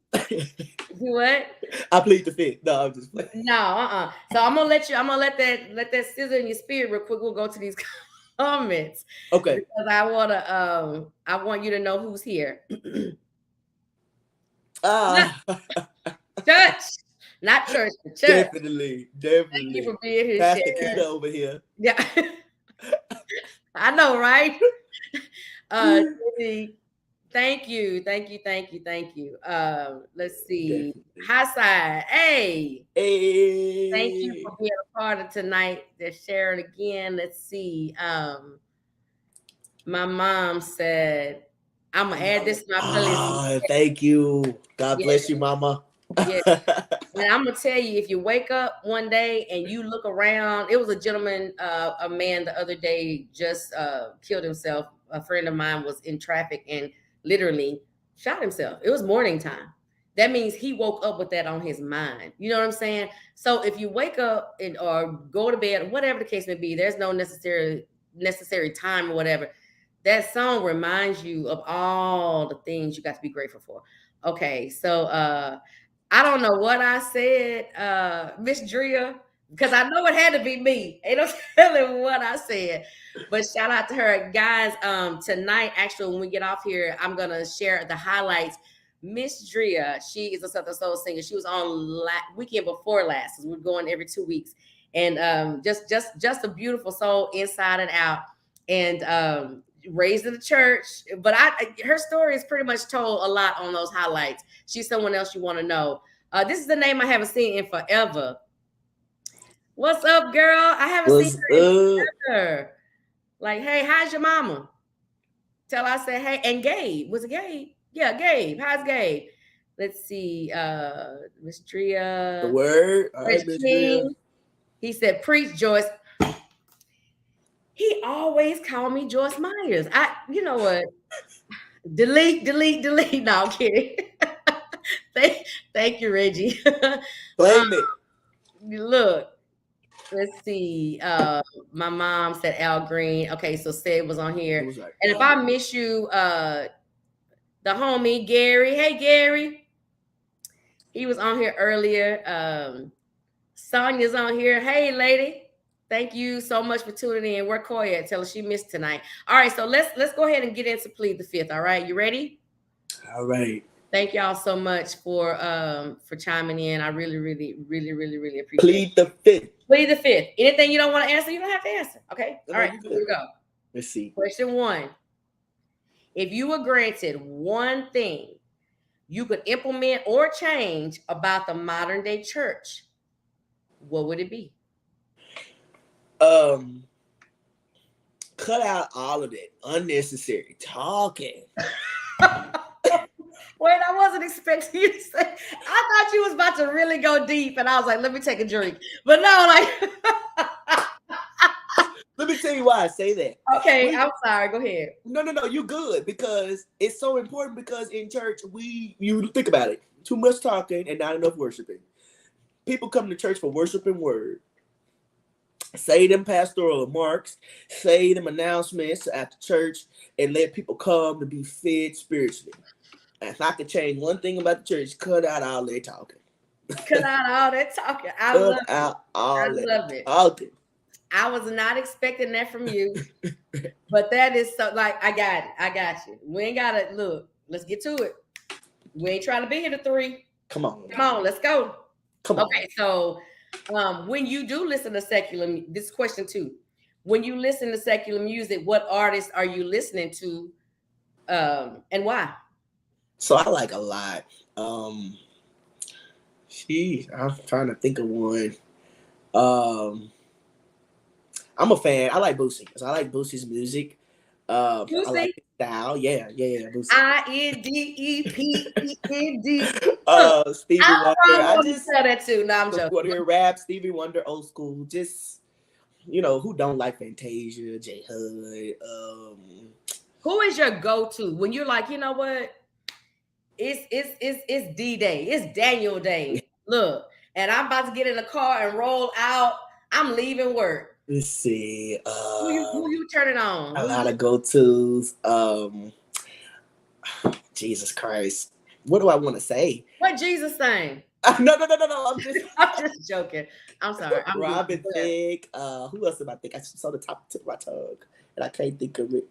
Do what? I plead the fifth. No, I'm just playing. No, So I'm gonna let that sizzle in your spirit real quick. We'll go to these comments. Okay. Because I want you to know who's here. Church. Not church, but church. Definitely. Thank you for being here, Pastor Sharon. Keeta over here. Yeah. I know, right? Thank you. Let's see. High side. Hey. Thank you for being a part of tonight. They're sharing again. Let's see. My mom said, I'm gonna add this to my playlist. Thank you. God bless you, Mama. Yeah. And I'm gonna tell you, if you wake up one day and you look around, it was a gentleman, a man the other day just killed himself. A friend of mine was in traffic and literally shot himself. It was morning time. That means he woke up with that on his mind. You know what I'm saying? So if you wake up or go to bed, whatever the case may be, there's no necessary time or whatever. That song reminds you of all the things you got to be grateful for. Okay, so I don't know what I said, Miss Drea, because I know it had to be me. Ain't no telling what I said. But shout out to her. Guys, tonight, actually, when we get off here, I'm going to share the highlights. Miss Drea, she is a Southern Soul singer. She was on weekend before last. So we're going every 2 weeks. And just a beautiful soul inside and out. And raised in the church, but her story is pretty much told a lot on those highlights. She's someone else you want to know. This is the name I haven't seen in forever. What's up, girl? I haven't seen her in forever. Like, hey, how's your mama? Tell her I said, hey, and Gabe. Was it Gabe? Yeah, Gabe. How's Gabe? Let's see. Miss Drea. The word. All right, Miss Drea. He said, preach, Joyce. He always called me Joyce Myers. You know what? Delete. No, I'm kidding. Thank you, Reggie. Blame it. Look, let's see. My mom said Al Green. Okay, so Sid was on here. Like, and if I miss you, the homie Gary. Hey, Gary. He was on here earlier. Sonia's on here. Hey, lady. Thank you so much for tuning in. Where Koya at? Tell her she missed tonight. All right, so let's go ahead and get into Plead the Fifth. All right, you ready? All right. Thank y'all so much for chiming in. I really appreciate it. Plead the Fifth. Plead the Fifth. Anything you don't want to answer, you don't have to answer. Okay. All right, here we go. Let's see. Question 1. If you were granted one thing you could implement or change about the modern day church, what would it be? Cut out all of that unnecessary talking. Wait, I wasn't expecting you to say. I thought you was about to really go deep, and I was like, let me take a drink. But no, like. Let me tell you why I say that. Okay, I'm sorry. Go ahead. No, you good, because it's so important, because in church, you think about it, too much talking and not enough worshiping. People come to church for worship and word. Say them pastoral remarks, say them announcements at the church, and let people come to be fed spiritually. And if I could change one thing about the church, cut out all that talking. Cut out all that talking. I love it. Talking. I was not expecting that from you, but that is so, like, I got you. We ain't gotta look. Let's get to it. We ain't trying to be here to 3. Come on, let's go. Come on. Okay, so when you do listen to secular, this is question 2. When you listen to secular music, what artists are you listening to, and why? So I like a lot. I'm trying to think of one. I'm a fan. I like Boosie. So I like Boosie's music. Boosie? I like his style. Yeah, Boosie. INDEPEND. Stevie Wonder. I just said that too. No, I'm joking. Want to hear rap, Stevie Wonder, old school. Just, who don't like Fantasia, J Hood. Who is your go-to when you're like, you know what? It's D-Day. It's Daniel Day. Look, and I'm about to get in the car and roll out. I'm leaving work. Let's see. Who you turning on? A lot of go-tos. Jesus Christ. What do I want to say? What Jesus saying? No. I'm just joking. I'm sorry. Robin Thicke. Who else did I think? I saw the tip of my tongue, and I can't think of it.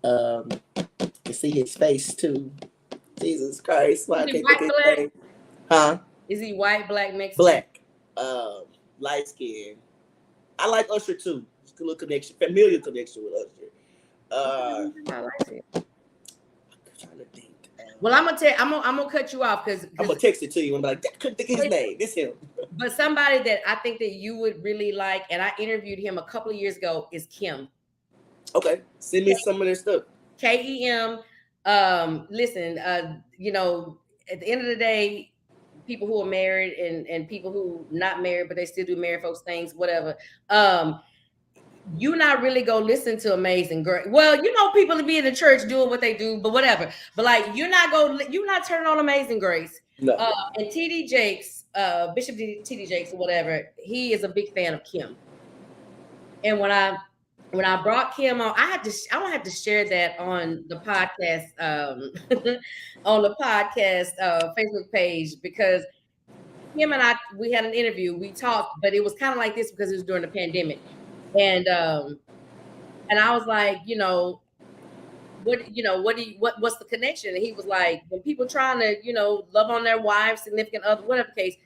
To see his face too. Jesus Christ! Why I can't think of his name? Huh? Is he white, black, Mexican? Black. Light skin. I like Usher too. It's a little connection, familiar connection with Usher. I like it. I'm trying to think. Well, I'm gonna cut you off because I'm gonna text it to you and be like, I couldn't think of his name. This him. But somebody that I think that you would really like, and I interviewed him a couple of years ago, is Kim. Okay, send me some of their stuff. Kem. Listen, you know, at the end of the day, people who are married and people who not married, but they still do married folks things, whatever. You not really go listen to Amazing Grace. Well, you know, people to be in the church doing what they do, but whatever. But like, you're not turning on Amazing Grace. No. And TD Jakes, Bishop TD Jakes or whatever, he is a big fan of Kim. And when I brought Kim on, I don't have to share that on the podcast, on the podcast Facebook page, because Kim and we had an interview, we talked, but it was kind of like this because it was during the pandemic. And I was like, you know, what's the connection? And he was like, when people trying to, you know, love on their wives, significant other, whatever the case,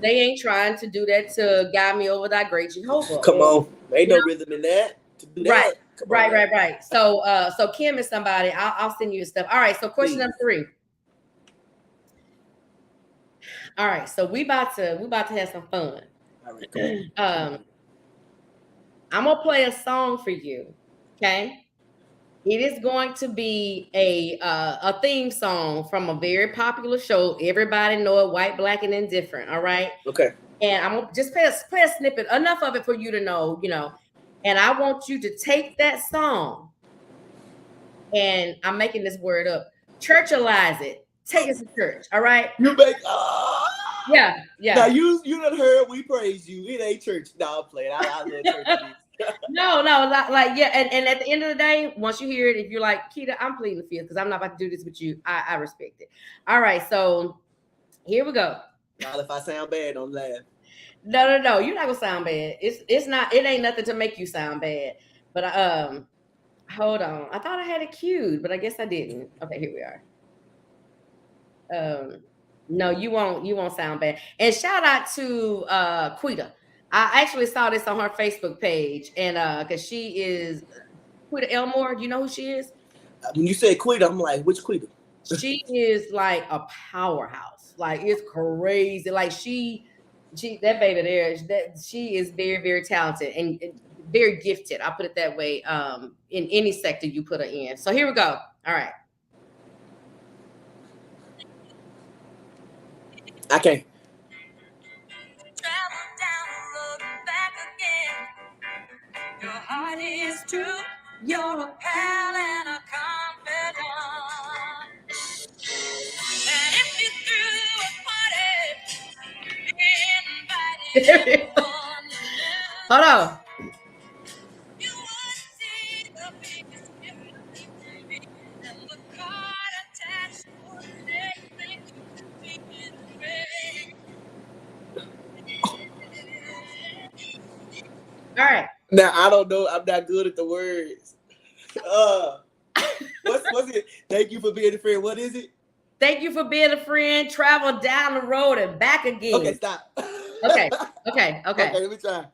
they ain't trying to do that to guide me over thy great Jehovah. Come on, ain't no rhythm in that. To do that. Right. So Kim is somebody. I'll send you stuff. All right. So question number 3. All right. So we about to have some fun. All right, come on. I'm gonna play a song for you. Okay. It is going to be a theme song from a very popular show. Everybody know it, White, Black, and Indifferent. All right. Okay. And I'm gonna just play a snippet, enough of it for you to know, you know. And I want you to take that song, and I'm making this word up, churchalize it. Take it to church. All right. You make Yeah. Now you done heard we praise you. It ain't church. No, I'm playing. I love church. No, like yeah. And at the end of the day, once you hear it, if you're like, Keeta, I'm pleading the fifth because I'm not about to do this with you. I respect it. All right, so here we go. Now, if I sound bad, don't laugh. No. You're not gonna sound bad. It's not. It ain't nothing to make you sound bad. But hold on. I thought I had it queued, but I guess I didn't. Okay, here we are. No, you won't sound bad. And shout out to Keeta. I actually saw this on her Facebook page, and because she is Keeta Elmore. Do you know who she is? When you say Keeta, I'm like, which Keeta? She is like a powerhouse. Like, it's crazy. Like she that baby there, she is very, very talented and very gifted. I'll put it that way. In any sector you put her in. So here we go. All right. Okay. Travel down the road and back again. Your heart is true. You're a pal and a confidant. And if you threw a party, invited everyone you knew. Hold on. You would see the biggest gift and the card attached would say thank you for being a friend. All right. Now I don't know. I'm not good at the words. What's it? Thank you for being a friend. What is it? Thank you for being a friend. Travel down the road and back again. Okay, stop. Okay. Okay, let me try.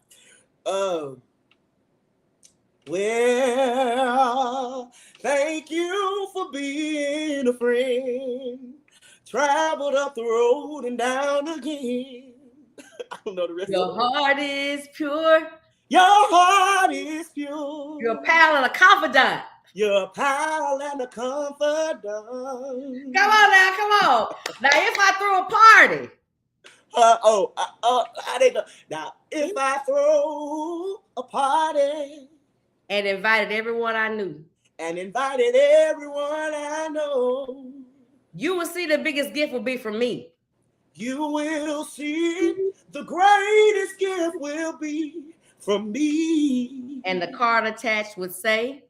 Well, thank you for being a friend. Traveled up the road and down again. I don't know the rest Your of it. heart is pure. Your heart is pure. You're a pal and a confidant. You're a pal and a confidant. Come on now, come on. Now, if I throw a party. I didn't know. Now, if I throw a party And invited everyone I knew. and invited everyone I know, You will see the biggest gift will be from me. you will see the greatest gift will be from me. And the card attached would say,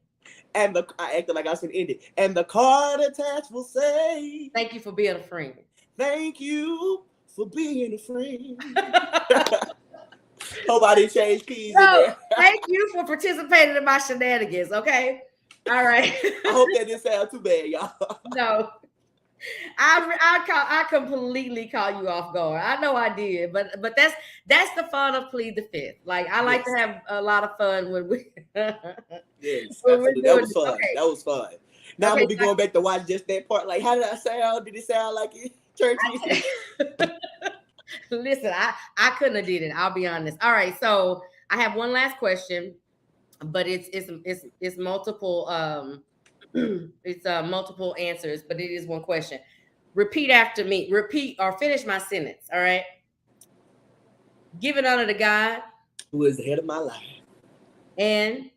And I acted like I was going to end it. And the card attached will say, thank you for being a friend. thank you for being a friend. Hope I didn't change keys in there. Thank you for participating in my shenanigans. Okay. All right. I hope that didn't sound too bad, y'all. No. I completely call you off guard. I know I did, but that's the fun of Plead the Fifth. Like I like to have a lot of fun when we. Yes, when absolutely. That was fun. Okay. That was fun. Now I'm gonna be going back to watch just that part. Like, how did I sound? Did it sound like it? Churchy? Listen, I couldn't have did it. I'll be honest. All right, so I have one last question, but it's multiple. It's multiple answers, but it is one question. Repeat after me. Repeat or finish my sentence. All right. Give it honor to God, who is the head of my life, and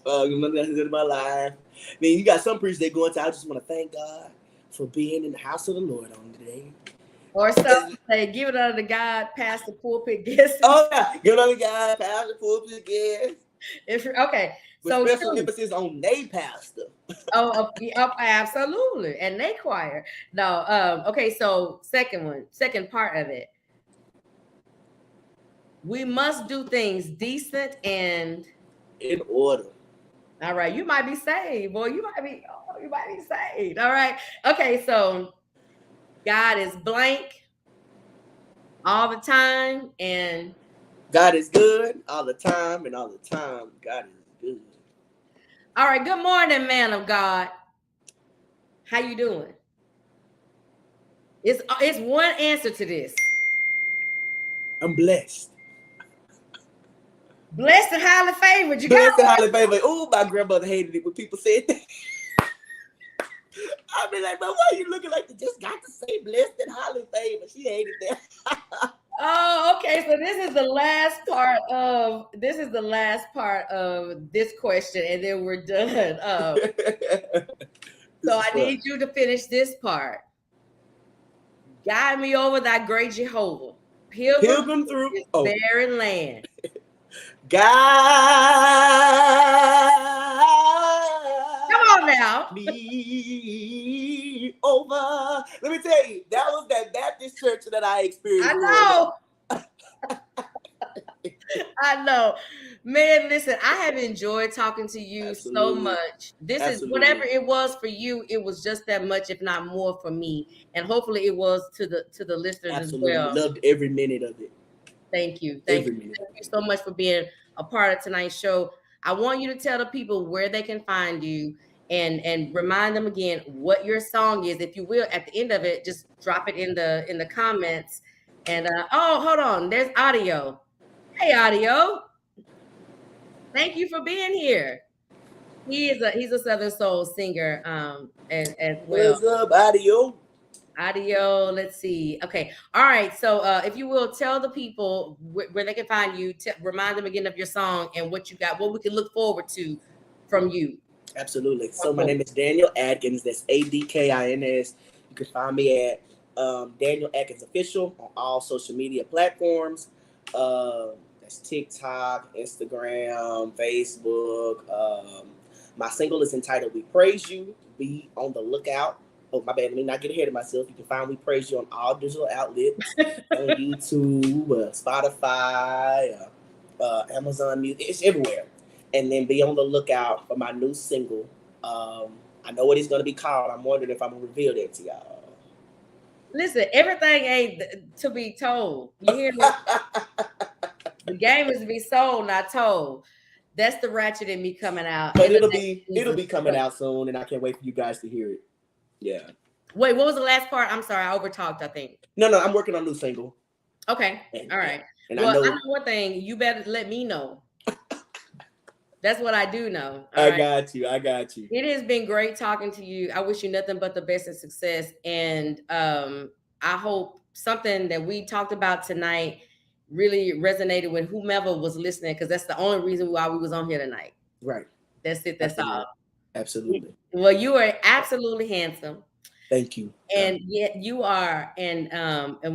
the head of my life. I mean, you got some preachers that go into. I just want to thank God for being in the house of the Lord on today. Or some say, give it honor to God, pass the pulpit guest. Oh yeah, give it honor to God, pass the pulpit guest. Okay. With so special emphasis on they pastor. Absolutely. And they choir. No, okay, so second part of it. We must do things decent and in order. All right, you might be saved, boy. You might be saved. All right. Okay, so God is blank all the time, and God is good all the time, and all the time God is good. All right, good morning, man of God. How you doing? It's one answer to this. I'm blessed. Blessed and highly favored. You blessed and highly favored. Oh, my grandmother hated it when people said that. I'd be like, but why are you looking like you just got to say blessed and highly favored? She hated that. Oh, okay. So this is the last part of this question, and then we're done. So I need you to finish this part. Guide me over thy great Jehovah. Pilgrim through this barren land. God. Come on now. Me over. Let me tell you, that was that Baptist church that I experienced. I know. I know. Man, listen, I have enjoyed talking to you so much. This is whatever it was for you, it was just that much, if not more for me. And hopefully it was to the listeners as well. Loved every minute of it. Thank you. Thank you so much for being a part of tonight's show. I want you to tell the people where they can find you and remind them again what your song is. If you will, at the end of it, just drop it in the comments. And hold on, there's Audio. Hey, Audio. Thank you for being here. He's a Southern Soul singer as well. What's up, Audio? Audio, let's see. Okay. All right. So if you will, tell the people where they can find you, remind them again of your song and what you got, what we can look forward to from you. Absolutely. So my name is Daniel Adkins. That's Adkins. You can find me at Daniel Adkins Official on all social media platforms. That's TikTok, Instagram, Facebook. My single is entitled We Praise You. Be on the lookout. Oh, my bad. Let me not get ahead of myself. You can find We Praise You on all digital outlets, on YouTube, Spotify, Amazon Music. It's everywhere. And then be on the lookout for my new single. I know what it's going to be called. I'm wondering if I'm going to reveal that to y'all. Listen, everything ain't to be told. You hear me? The game is to be sold, not told. That's the ratchet in me coming out. But it'll be coming out soon, and I can't wait for you guys to hear it. Yeah. Wait, what was the last part? I'm sorry, I overtalked, I think. No, I'm working on a new single. Okay. All right. And I know one thing. You better let me know. That's what I do know. I got you. It has been great talking to you. I wish you nothing but the best and success. And I hope something that we talked about tonight really resonated with whomever was listening, because that's the only reason why we was on here tonight. Right. That's it. That's all. Absolutely. Well, you are absolutely handsome. Thank you. And yet you are. And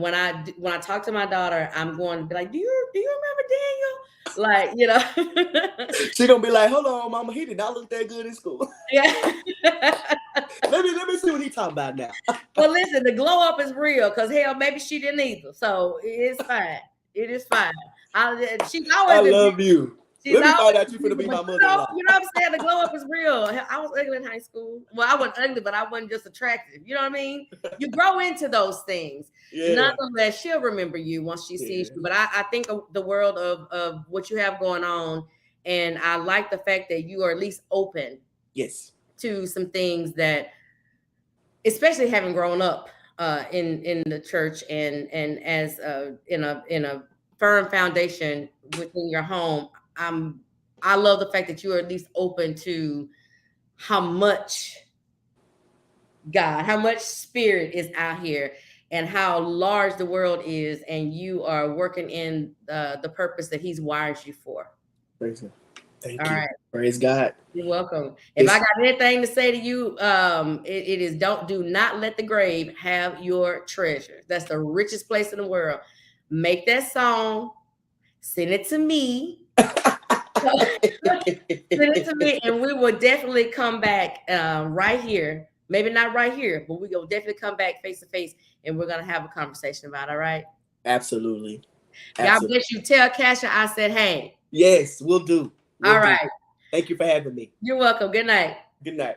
when I talk to my daughter, I'm going to be like, do you remember Daniel? Like, you know. She gonna be like, hold on, mama, he did not look that good in school. Yeah. let me see what he talking about now. Well, listen, the glow up is real, because hell, maybe she didn't either. So it's fine. It is fine. She's always I been love you. She's Let me find always out you finna be my beautiful, mother-in-law. you know what I'm saying? The glow up is real. I was ugly in high school. Well, I wasn't ugly, but I wasn't just attractive. You know what I mean? You grow into those things. Yeah. Nonetheless, she'll remember you once she sees you. But I think of the world of what you have going on, and I like the fact that you are at least open. Yes. To some things that, especially having grown up in the church and as in a firm foundation within your home, I love the fact that you are at least open to how much God, how much spirit is out here, and how large the world is, and you are working in the purpose that He's wired you for. Praise God. Thank All you. right. Praise God. You're welcome. If I got anything to say to you, it is do not let the grave have your treasure. That's the richest place in the world. Make that song, send it to me. Send it to me, and we will definitely come back right here. Maybe not right here, but we will definitely come back face to face, and we're gonna have a conversation about it. All right? Absolutely. God bless you. Tell Kasha I said hey. Yes, we'll do. All right. Thank you for having me. You're welcome. Good night. Good night.